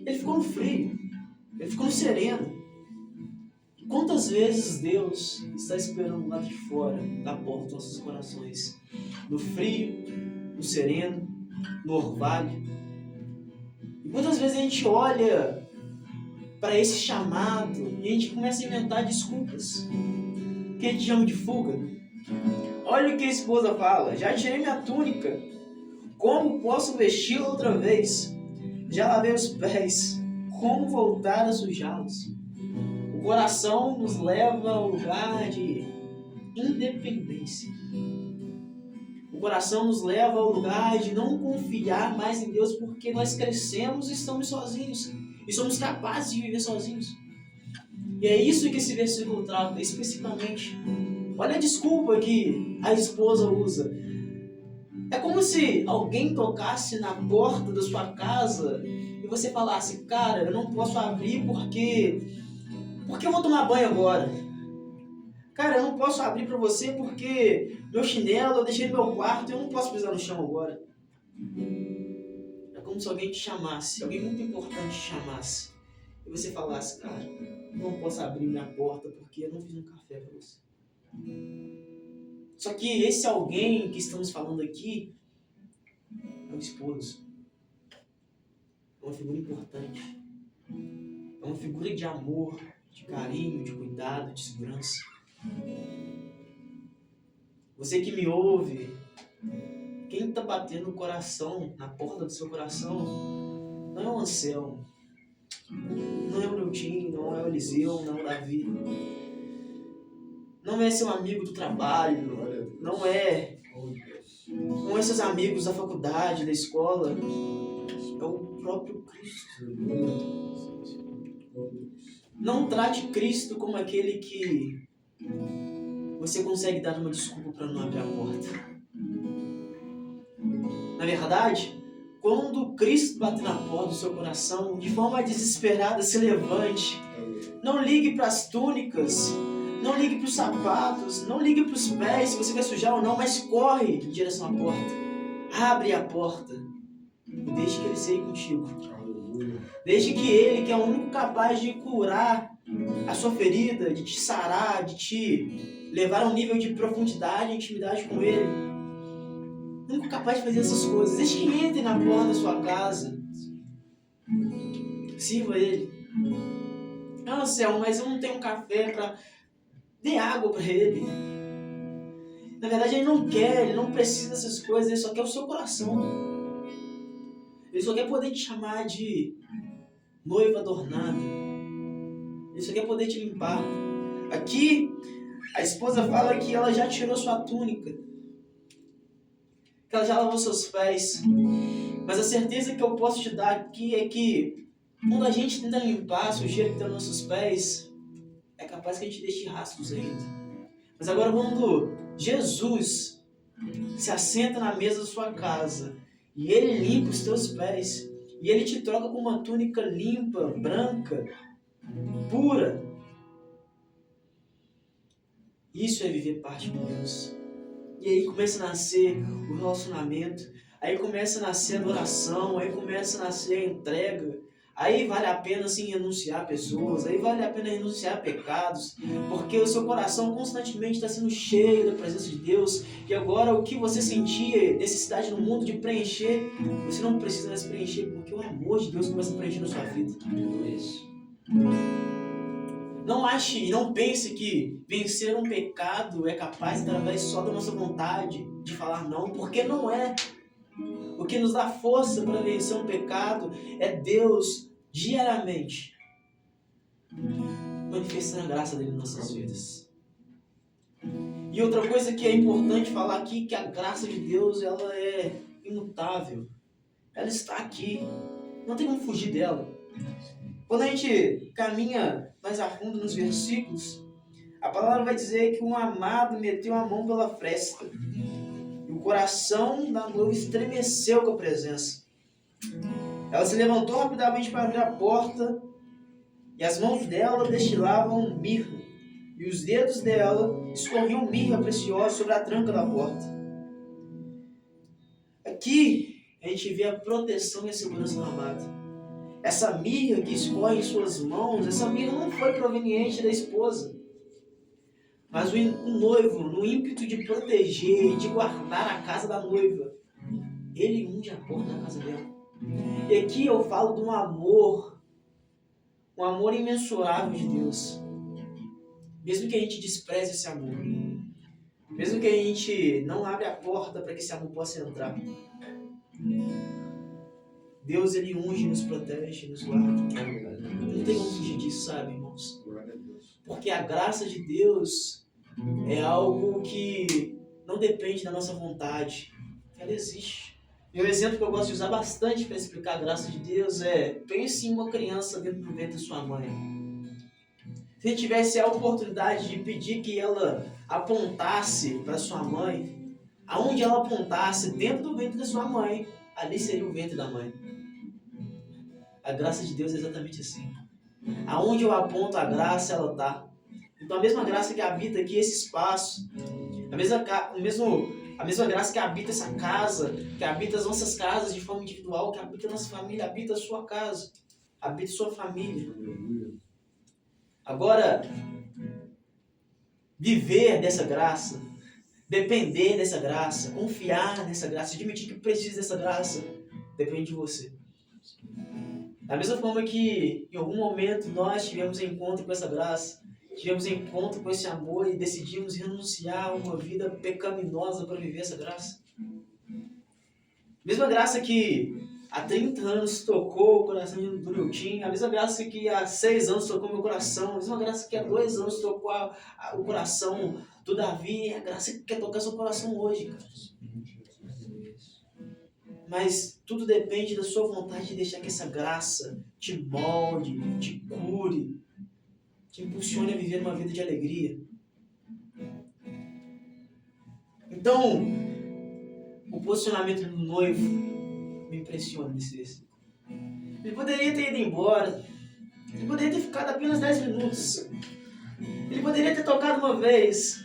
C: ele ficou no frio, ele ficou no sereno. Quantas vezes Deus está esperando lá de fora da porta dos nossos corações? No frio, no sereno, no orvalho. E quantas vezes a gente olha para esse chamado e a gente começa a inventar desculpas que a gente chama de fuga. Olha o que a esposa fala: já tirei minha túnica, como posso vesti-la outra vez? Já lavei os pés, como voltar a sujá-los? O coração nos leva ao lugar de independência. O coração nos leva ao lugar de não confiar mais em Deus, porque nós crescemos e estamos sozinhos. E somos capazes de viver sozinhos. E é isso que esse versículo trata especificamente. Olha a desculpa que a esposa usa. É como se alguém tocasse na porta da sua casa e você falasse: cara, eu não posso abrir porque eu vou tomar banho agora. Cara, eu não posso abrir para você porque meu chinelo eu deixei no meu quarto e eu não posso pisar no chão agora. É como se alguém te chamasse, alguém muito importante te chamasse, e você falasse: cara, eu não posso abrir minha porta porque eu não fiz um café para você. Só que esse alguém que estamos falando aqui é o esposo. É uma figura importante. É uma figura de amor, de carinho, de cuidado, de segurança. Você que me ouve, quem está batendo o coração, na porta do seu coração, não é o Anselmo, não é o Neutinho, não é o Eliseu, não é o Davi, não é seu amigo do trabalho, não é seus amigos da faculdade, da escola, é o próprio Cristo. Não trate Cristo como aquele que você consegue dar uma desculpa para não abrir a porta. Na verdade, quando Cristo bater na porta do seu coração, de forma desesperada, se levante. Não ligue para as túnicas, não ligue para os sapatos, não ligue para os pés, se você vai sujar ou não, mas corre em direção à porta. Abre a porta e deixe que Ele seja contigo. Deixe que Ele, que é o único capaz de curar a sua ferida, de te sarar, de te levar a um nível de profundidade e intimidade com Ele, o único capaz de fazer essas coisas. Deixe que entre na porta da sua casa. Sirva Ele. Não, Céu, mas eu não tenho café para... Dê água para Ele. Na verdade, Ele não quer, Ele não precisa dessas coisas, Ele só quer o seu coração. Ele só quer poder te chamar de noiva adornada. Ele só quer poder te limpar. Aqui, a esposa fala que ela já tirou sua túnica, que ela já lavou seus pés. Mas a certeza que eu posso te dar aqui é que quando a gente tenta limpar a sujeira que está nos nossos pés, é capaz que a gente deixe rastros ainda. Mas agora quando Jesus se assenta na mesa da sua casa e Ele limpa os teus pés, e Ele te troca com uma túnica limpa, branca, pura, isso é viver parte com Deus. E aí começa a nascer o relacionamento, aí começa a nascer a adoração, aí começa a nascer a entrega. Aí vale a pena sim renunciar a pessoas, aí vale a pena renunciar a pecados, porque o seu coração constantemente está sendo cheio da presença de Deus, e agora o que você sentia necessidade no mundo de preencher, você não precisa mais preencher, porque o amor de Deus começa a preencher na sua vida. Isso. Não ache e não pense que vencer um pecado é capaz através só da nossa vontade de falar não, porque não é. O que nos dá força para vencer um pecado é Deus diariamente manifestando a graça dele nas nossas vidas. E outra coisa que é importante falar aqui, que a graça de Deus ela é imutável. Ela está aqui, não tem como fugir dela. Quando a gente caminha mais a fundo nos versículos, a palavra vai dizer que um amado meteu a mão pela fresta. O coração da noiva estremeceu com a presença. Ela se levantou rapidamente para abrir a porta e as mãos dela destilavam mirra. e os dedos dela escorriam mirra preciosa sobre a tranca da porta. Aqui a gente vê a proteção e a segurança do amado. Essa mirra que escorre em suas mãos, essa mirra não foi proveniente da esposa. Mas o noivo, no ímpeto de proteger e de guardar a casa da noiva, ele unge a porta da casa dela. E aqui eu falo de um amor imensurável de Deus. Mesmo que a gente despreze esse amor, mesmo que a gente não abra a porta para que esse amor possa entrar, Deus, ele unge, nos protege, nos guarda. Não tem como fugir disso, sabe, irmãos?
B: Glória a Deus.
C: Porque a graça de Deus é algo que não depende da nossa vontade. Ela existe. E um exemplo que eu gosto de usar bastante para explicar a graça de Deus é: pense em uma criança dentro do ventre da sua mãe. Se a gente tivesse a oportunidade de pedir que ela apontasse para sua mãe, aonde ela apontasse dentro do ventre da sua mãe, ali seria o ventre da mãe. A graça de Deus é exatamente assim. Aonde eu aponto a graça, ela está. Então a mesma graça que habita aqui esse espaço, a mesma graça que habita essa casa, que habita as nossas casas de forma individual, que habita a nossa família, habita a sua casa, habita a sua família. Agora, viver dessa graça, depender dessa graça, confiar nessa graça, admitir que precisa dessa graça, depende de você. Da mesma forma que em algum momento nós tivemos encontro com essa graça, tivemos encontro com esse amor e decidimos renunciar a uma vida pecaminosa para viver essa graça. Mesma graça que há 30 anos tocou o coração do Nilton, a mesma graça que há 6 anos tocou meu coração, a mesma graça que há 2 anos tocou o coração do Davi, é a graça que quer tocar seu coração hoje, cara. Mas tudo depende da sua vontade de deixar que essa graça te molde, te cure, te impulsione a viver uma vida de alegria. Então, o posicionamento do noivo me impressiona nesse versículo. Ele poderia ter ido embora, ele poderia ter ficado apenas 10 minutos, ele poderia ter tocado uma vez,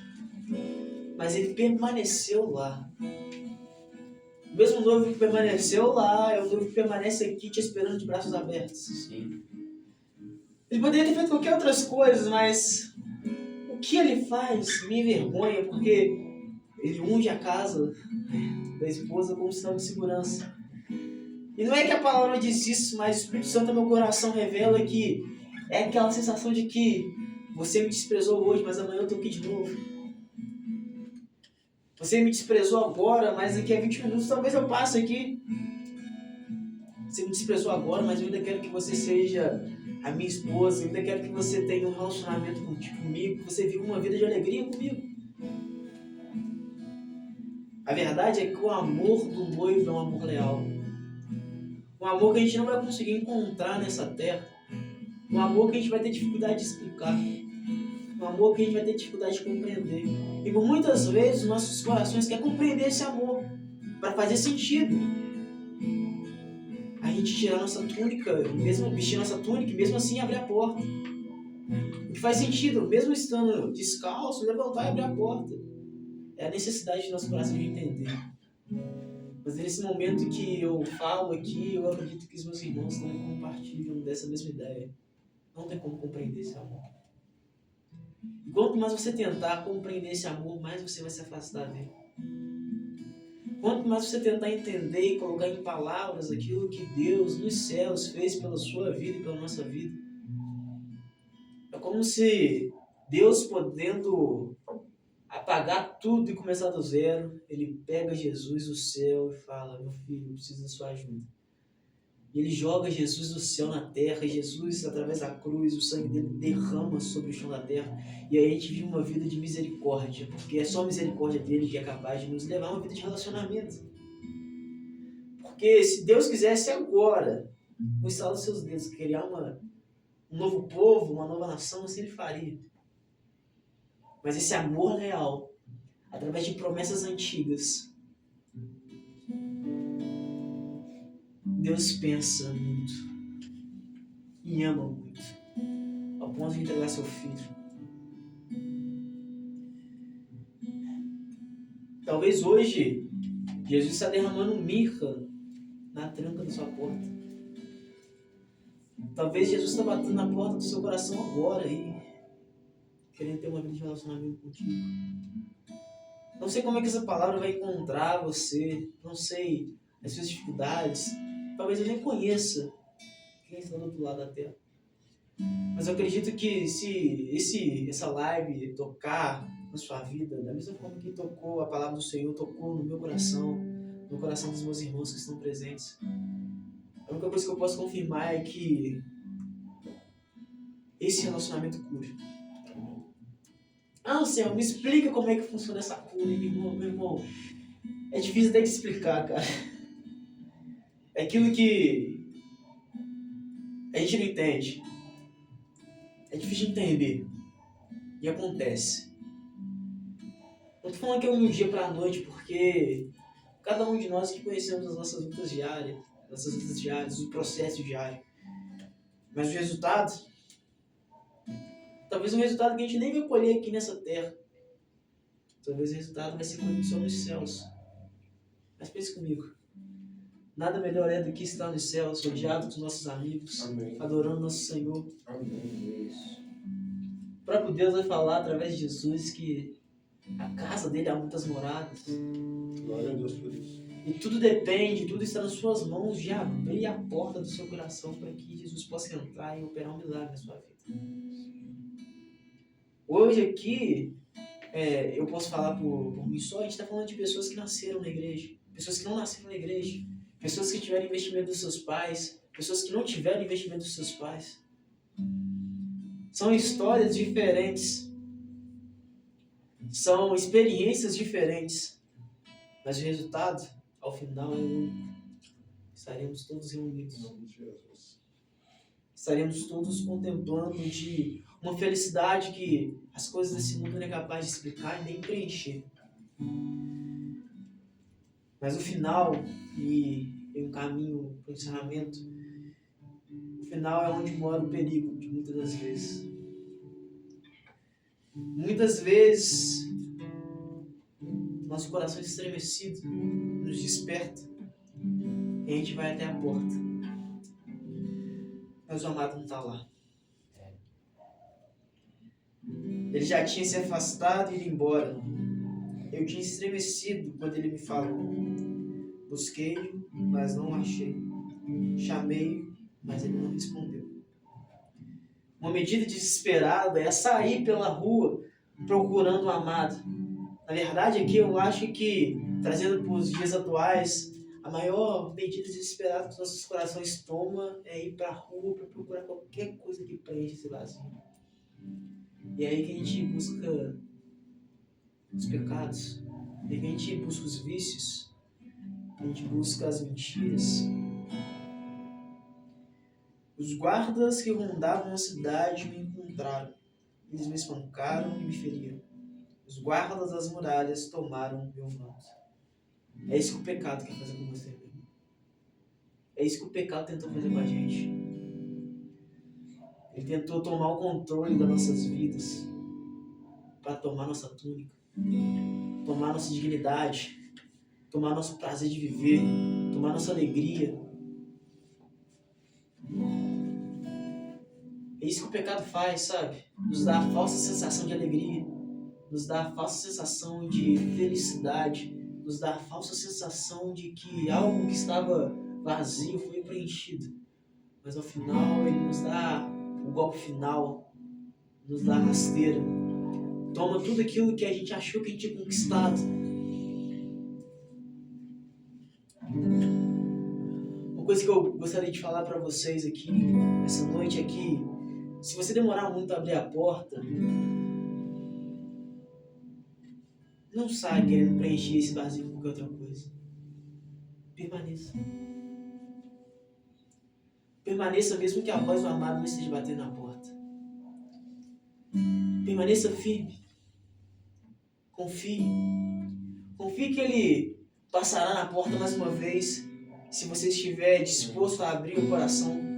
C: mas ele permaneceu lá. O mesmo noivo que permaneceu lá é o noivo que permanece aqui te esperando de braços abertos.
D: Sim.
C: Ele poderia ter feito qualquer outras coisas, mas o que ele faz me envergonha, porque ele unge a casa da esposa como sinal de segurança. E não é que a palavra diz isso, mas o Espírito Santo no meu coração revela que é aquela sensação de que você me desprezou hoje, mas amanhã eu estou aqui de novo. Você me desprezou agora, mas daqui a 20 minutos talvez eu passe aqui. Você me desprezou agora, mas eu ainda quero que você seja a minha esposa, eu ainda quero que você tenha um relacionamento comigo, que você viva uma vida de alegria comigo. A verdade é que o amor do noivo é um amor leal. Um amor que a gente não vai conseguir encontrar nessa terra. Um amor que a gente vai ter dificuldade de explicar. Um amor que a gente vai ter dificuldade de compreender. E por muitas vezes nossos corações querem compreender esse amor para fazer sentido. A gente tirar nossa túnica, mesmo vestir nossa túnica, e mesmo assim abrir a porta. O que faz sentido, mesmo estando descalço, levantar e abrir a porta. É a necessidade de nosso coração de entender. Mas nesse momento que eu falo aqui, eu acredito que os meus irmãos também compartilham dessa mesma ideia. Não tem como compreender esse amor. E quanto mais você tentar compreender esse amor, mais você vai se afastar dele. Quanto mais você tentar entender e colocar em palavras aquilo que Deus nos céus fez pela sua vida e pela nossa vida, é como se Deus, podendo apagar tudo e começar do zero, ele pega Jesus do céu e fala: meu filho, eu preciso da sua ajuda. E ele joga Jesus do céu na terra, e Jesus, através da cruz, o sangue dele derrama sobre o chão da terra, e aí a gente vive uma vida de misericórdia, porque é só a misericórdia dele que é capaz de nos levar a uma vida de relacionamento. Porque se Deus quisesse agora, no estado dos seus dedos, criar um novo povo, uma nova nação, assim ele faria. Mas esse amor real, através de promessas antigas, Deus pensa muito e ama muito, ao ponto de entregar seu filho. Talvez hoje Jesus está derramando mirra na tranca da sua porta. Talvez Jesus está batendo na porta do seu coração agora e querendo ter uma vida de relacionamento contigo. Não sei como é que essa palavra vai encontrar você, não sei as suas dificuldades, talvez eu nem conheça quem está do outro lado da terra. Mas eu acredito que se essa live tocar na sua vida, da mesma forma que tocou a palavra do Senhor, tocou no meu coração, no coração dos meus irmãos que estão presentes, a única coisa que eu posso confirmar é que esse relacionamento cura. Ah, Senhor, me explica como é que funciona essa cura, meu irmão. É difícil até de explicar, cara. É aquilo que a gente não entende. É difícil de entender. E acontece. Não tô falando que é um dia pra noite, porque cada um de nós que conhecemos as nossas lutas diárias, o processo diário. Mas o resultado, talvez um resultado que a gente nem vai colher aqui nessa terra. Talvez o resultado vai ser colhido só nos céus. Mas pense comigo. Nada melhor é do que estar nos céus, rodeado dos nossos amigos,
B: Amém.
C: adorando nosso Senhor.
B: Amém.
D: Isso.
C: O próprio Deus vai falar através de Jesus que a casa dele há muitas moradas.
B: Glória a Deus por isso.
C: E tudo depende, tudo está nas suas mãos de abrir a porta do seu coração para que Jesus possa entrar e operar um milagre na sua vida. Hoje aqui, eu posso falar por mim só, a gente está falando de pessoas que nasceram na igreja, pessoas que não nasceram na igreja, pessoas que tiveram investimento dos seus pais, pessoas que não tiveram investimento dos seus pais. São histórias diferentes, são experiências diferentes, mas o resultado, ao final, é único. Estaremos todos
B: Em
C: reunidos.
B: nome de Jesus.
C: Estaremos todos contemplando de uma felicidade que as coisas desse mundo não é capaz de explicar e nem preencher. Mas o final, e um caminho para o encerramento, o final é onde mora o perigo de muitas das vezes. Muitas vezes, nosso coração estremecido nos desperta e a gente vai até a porta. Mas o amado não está lá. Ele já tinha se afastado e ido embora. Eu tinha estremecido quando ele me falou. Busquei-o, mas não o achei. Chamei-o, mas ele não respondeu. Uma medida desesperada é sair pela rua procurando o amado. Na verdade, aqui eu acho que, trazendo para os dias atuais, a maior medida desesperada que os nossos corações tomam é ir para a rua para procurar qualquer coisa que preencha esse vazio. E é aí que a gente busca os pecados, é aí que a gente busca os vícios, a gente busca as mentiras. Os guardas que rondavam a cidade me encontraram. Eles me espancaram e me feriram. Os guardas das muralhas tomaram meu manto. É isso que o pecado quer fazer com você, meu irmão. É isso que o pecado tentou fazer com a gente. Ele tentou tomar o controle das nossas vidas para tomar nossa túnica, tomar nossa dignidade, tomar nosso prazer de viver, tomar nossa alegria. É isso que o pecado faz, sabe? Nos dá a falsa sensação de alegria, nos dá a falsa sensação de felicidade, nos dá a falsa sensação de que algo que estava vazio foi preenchido. Mas ao final ele nos dá o golpe final, nos dá a rasteira, toma tudo aquilo que a gente achou que a gente tinha conquistado. Uma coisa que eu gostaria de falar para vocês aqui, essa noite aqui, se você demorar muito a abrir a porta, não sai querendo preencher esse vazio com qualquer outra coisa. Permaneça. Permaneça mesmo que a voz do amado não esteja batendo na porta. Permaneça firme. Confie. Confie que ele passará na porta mais uma vez, se você estiver disposto a abrir o coração.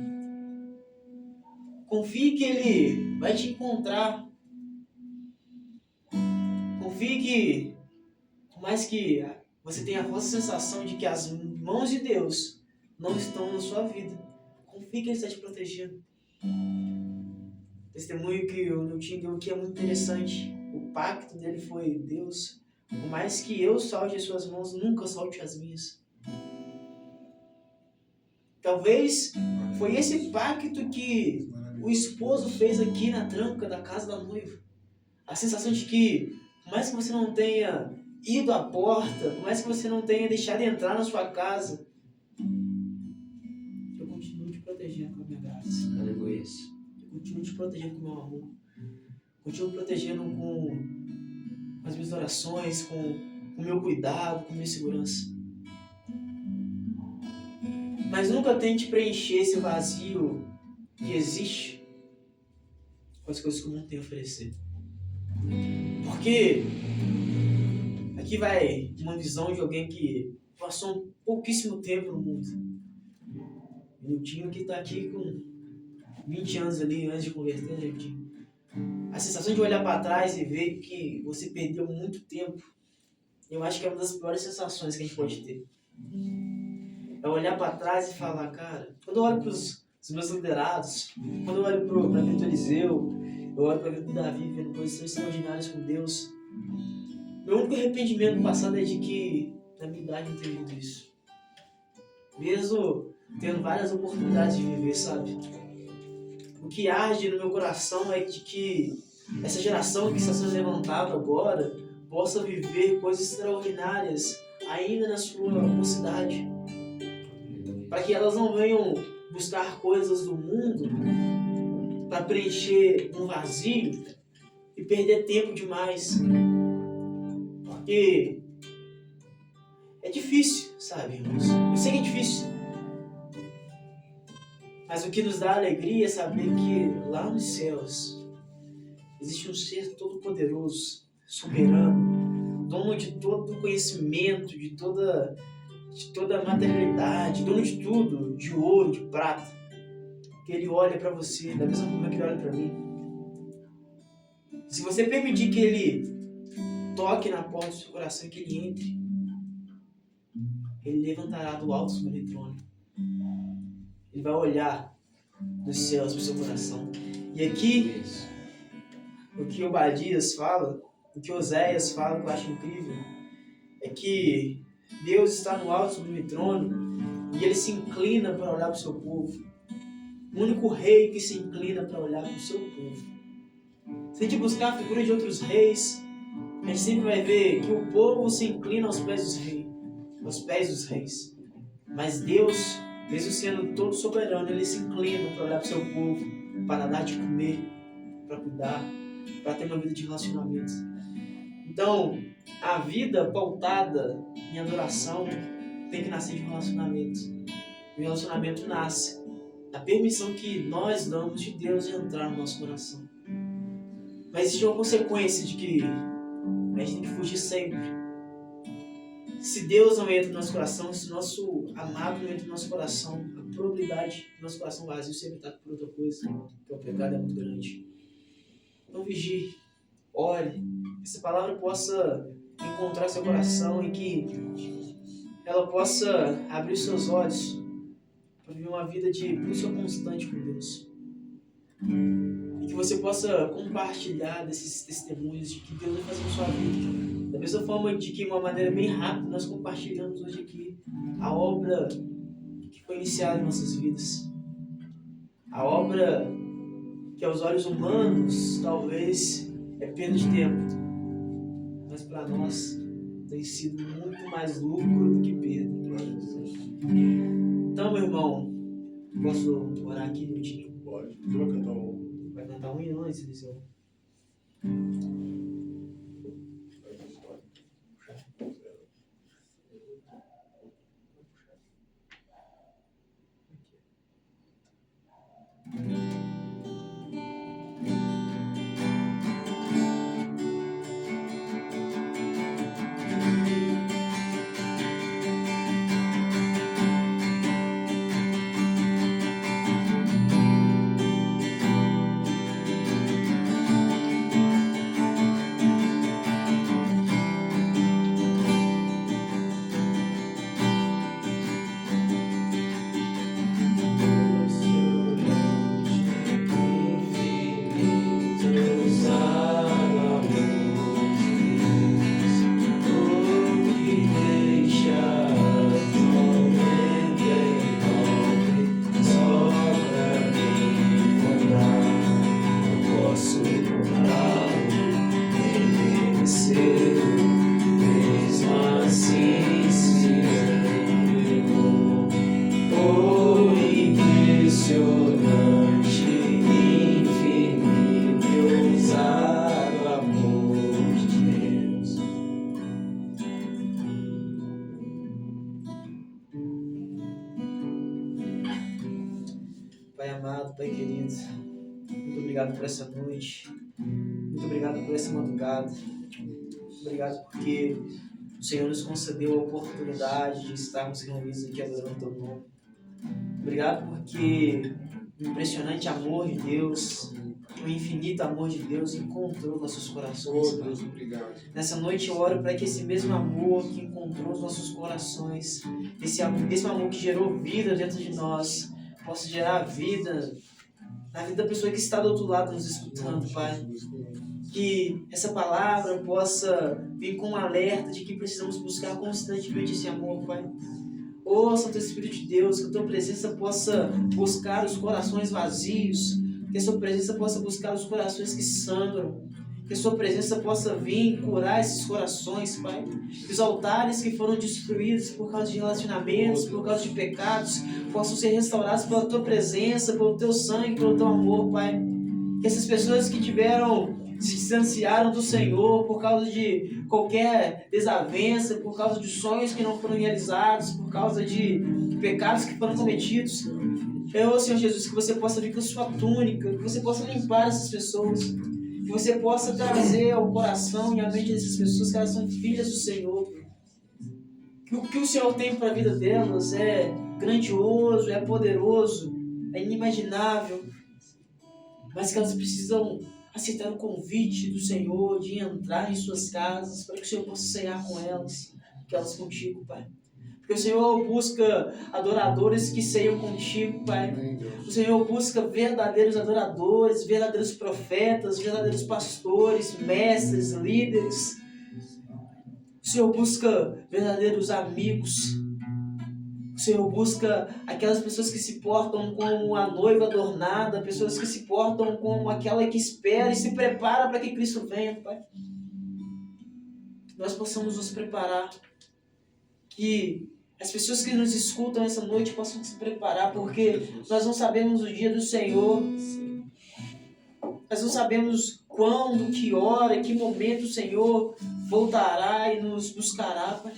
C: Confie que ele vai te encontrar. Confie que por mais que você tenha a falsa sensação de que as mãos de Deus não estão na sua vida, confie que Ele está te protegendo. Testemunho que o Nilton deu aqui é muito interessante. O pacto dele foi: Deus, por mais que eu salte as suas mãos, nunca salte as minhas. Talvez foi esse pacto que o esposo fez aqui na tranca da casa da noiva. A sensação de que, por mais que você não tenha ido à porta, por mais que você não tenha deixado entrar na sua casa, eu continuo te protegendo com a minha graça.
D: Aleluia.
C: Eu continuo te protegendo com o meu amor. Continuo protegendo com as minhas orações, com o meu cuidado, com a minha segurança. Mas nunca tente preencher esse vazio que existe com as coisas que o mundo tem a oferecer. Porque aqui vai uma visão de alguém que passou um pouquíssimo tempo no mundo. O Nilton que está aqui com 20 anos ali, antes de converter, né, Nilton? A sensação de olhar para trás e ver que você perdeu muito tempo, eu acho que é uma das piores sensações que a gente pode ter. É olhar para trás e falar: cara, quando eu olho para os meus liderados, quando eu olho para a vida do Eliseu, eu olho para a vida do Davi, vendo coisas extraordinárias com Deus, meu único arrependimento no passado é de que, na minha idade, eu não tenho vivido isso. Mesmo tendo várias oportunidades de viver, sabe? O que arde no meu coração é de que essa geração que está sendo levantada agora possa viver coisas extraordinárias ainda na sua mocidade. Para que elas não venham buscar coisas do mundo para preencher um vazio e perder tempo demais. Porque é difícil, sabe, irmãos? Eu sei que é difícil. Mas o que nos dá alegria é saber que lá nos céus existe um ser todo-poderoso, soberano, dono de todo o conhecimento, de toda a materialidade, dono de tudo, de ouro, de prata, que Ele olha para você da mesma forma que Ele olha para mim. Se você permitir que Ele toque na porta do seu coração e que Ele entre, Ele levantará do alto do seu trono. Ele vai olhar dos céus para o seu coração. E aqui, o que Obadias fala, o que Oséias fala, que eu acho incrível, é que Deus está no alto sobre o trono e Ele se inclina para olhar para o seu povo. O único rei que se inclina para olhar para o seu povo. Se a gente buscar a figura de outros reis, a gente sempre vai ver que o povo se inclina aos pés dos reis. Mas Deus, mesmo sendo todo soberano, Ele se inclina para olhar para o seu povo, para dar de comer, para cuidar, para ter uma vida de relacionamento. Então, a vida pautada em adoração tem que nascer de um relacionamento. E o relacionamento nasce da permissão que nós damos de Deus de entrar no nosso coração. Mas existe uma consequência de que a gente tem que fugir sempre. Se Deus não entra no nosso coração, se o nosso amado não entra no nosso coração, a probabilidade do nosso coração vazio sempre está por outra coisa, que é o pecado, é muito grande. Então vigie, ore, que essa palavra possa encontrar seu coração e que ela possa abrir seus olhos para viver uma vida de busca constante com Deus. E que você possa compartilhar desses testemunhos de que Deus vai fazer na sua vida. Da mesma forma de que, de uma maneira bem rápida, nós compartilhamos hoje aqui a obra que foi iniciada em nossas vidas. A obra que aos olhos humanos talvez é perda de tempo, mas para nós tem sido muito mais lucro do que perda. Então, meu irmão, posso orar aqui no minutinho?
B: Pode. Você vai cantar um?
C: Vai cantar um hino antes, Eliseu? Pai amado, Pai querido, muito obrigado por essa noite, muito obrigado por essa madrugada, muito obrigado porque o Senhor nos concedeu a oportunidade de estarmos reunidos aqui adorando o Teu nome. Obrigado porque o impressionante amor de Deus, o infinito amor de Deus encontrou nossos corações.
B: Oh, Deus, obrigado.
C: Nessa noite eu oro para que esse mesmo amor que encontrou os nossos corações, esse mesmo amor que gerou vida dentro de nós, possa gerar vida na vida da pessoa que está do outro lado nos escutando, Pai. Que essa palavra possa vir com um alerta de que precisamos buscar constantemente esse amor, Pai. Ô Santo Espírito de Deus, que a Tua presença possa buscar os corações vazios, que a Sua presença possa buscar os corações que sangram, que a Sua presença possa vir curar esses corações, Pai. Que os altares que foram destruídos por causa de relacionamentos, por causa de pecados, possam ser restaurados pela Tua presença, pelo Teu sangue, pelo Teu amor, Pai. Que essas pessoas que se distanciaram do Senhor por causa de qualquer desavença, por causa de sonhos que não foram realizados, por causa de pecados que foram cometidos. Senhor Jesus, que você possa vir com a sua túnica, que você possa limpar essas pessoas, que você possa trazer ao coração e à mente dessas pessoas que elas são filhas do Senhor. Que o que o Senhor tem para a vida delas é grandioso, é poderoso, é inimaginável, mas que elas precisam aceitar o convite do Senhor de entrar em suas casas, para que o Senhor possa ceiar com elas, que elas contigo, Pai. Porque o Senhor busca adoradores que ceiam contigo, Pai. O Senhor busca verdadeiros adoradores, verdadeiros profetas, verdadeiros pastores, mestres, líderes. O Senhor busca verdadeiros amigos. O Senhor busca aquelas pessoas que se portam como a noiva adornada, pessoas que se portam como aquela que espera e se prepara para que Cristo venha, Pai. Que nós possamos nos preparar, que as pessoas que nos escutam essa noite possam se preparar, porque nós não sabemos o dia do Senhor, nós não sabemos quando, que hora, que momento o Senhor voltará e nos buscará, Pai.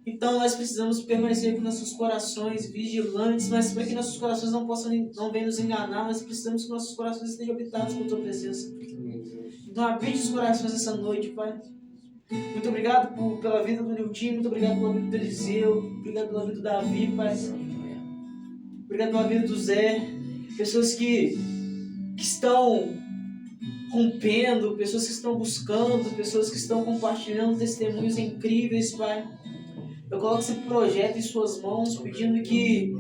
C: Então nós precisamos permanecer com nossos corações vigilantes, mas para que nossos corações não venham nos enganar, nós precisamos que nossos corações estejam habitados por Tua presença. Então habite os corações essa noite, Pai. Muito obrigado pela vida do Nilton, muito obrigado pela vida do Eliseu, obrigado pela vida do Davi, Pai. Obrigado pela vida do Zé. Pessoas que estão rompendo, pessoas que estão buscando, pessoas que estão compartilhando testemunhos incríveis, Pai. Eu coloco esse projeto em suas mãos, pedindo que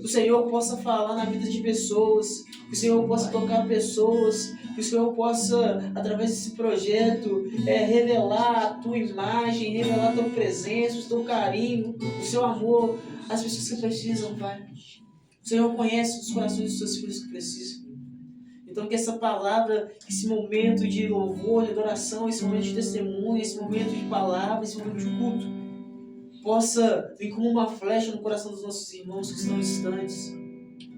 C: o Senhor possa falar na vida de pessoas, que o Senhor possa tocar pessoas, que o Senhor possa, através desse projeto, revelar a Tua imagem, revelar a Tua presença, o Teu carinho, o Seu amor às pessoas que precisam, Pai. O Senhor conhece os corações dos Seus filhos que precisam. Então que essa palavra, esse momento de louvor, de adoração, esse momento de testemunho, esse momento de palavra, esse momento de culto, possa vir como uma flecha no coração dos nossos irmãos que estão distantes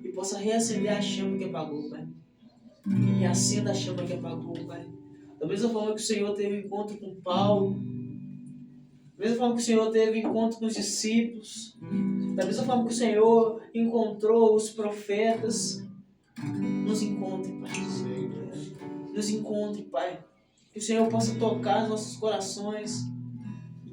C: e possa reacender a chama que apagou, Pai. Reacenda a chama que apagou, Pai. Da mesma forma que o Senhor teve encontro com Paulo, da mesma forma que o Senhor teve encontro com os discípulos, da mesma forma que o Senhor encontrou os profetas, nos encontre, Pai. Nos encontre, Pai. Que o Senhor possa tocar os nossos corações,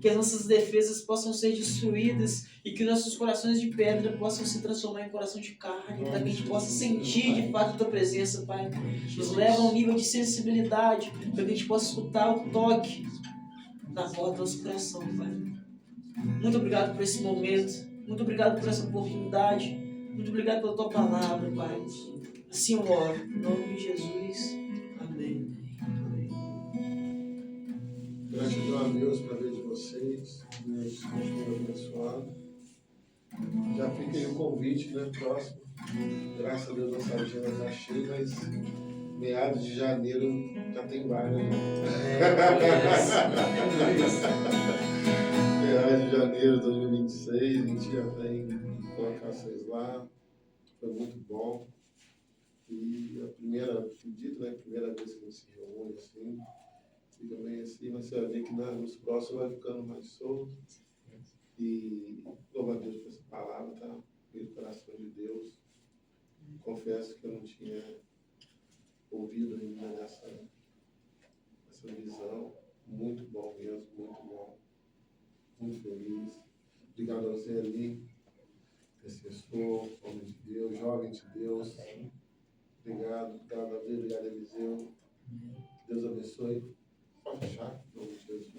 C: que as nossas defesas possam ser destruídas e que nossos corações de pedra possam se transformar em coração de carne, para que a gente possa sentir de fato a Tua presença, Pai. Nos leva a um nível de sensibilidade, para que a gente possa escutar o toque na porta do nosso coração, Pai. Muito obrigado por esse momento, muito obrigado por essa oportunidade, muito obrigado pela Tua palavra, Pai. Assim eu oro, em nome de Jesus. Amém.
B: Gratidão a Deus pela vida de vocês. Deus continue abençoado. Já fica aí o convite, né? Próximo. Graças a Deus nossa agenda está cheia, mas meados de janeiro já tem vaga. Meados de janeiro de 2026, a gente já tem colocações lá. Foi muito bom. E a primeira vez que a gente se reúne assim. E também assim, você vai ver que nos próximos vai ficando mais solto. E louva a Deus por essa palavra, tá? Pelo coração de Deus. Confesso que eu não tinha ouvido ainda nessa visão. Muito bom mesmo, muito bom. Muito feliz. Obrigado ao Zé ali, intercessor, homem de Deus, jovem de Deus. Obrigado, obrigado a Deus, obrigado a Eliseu. Deus abençoe. Pode fechar, em nome de Jesus.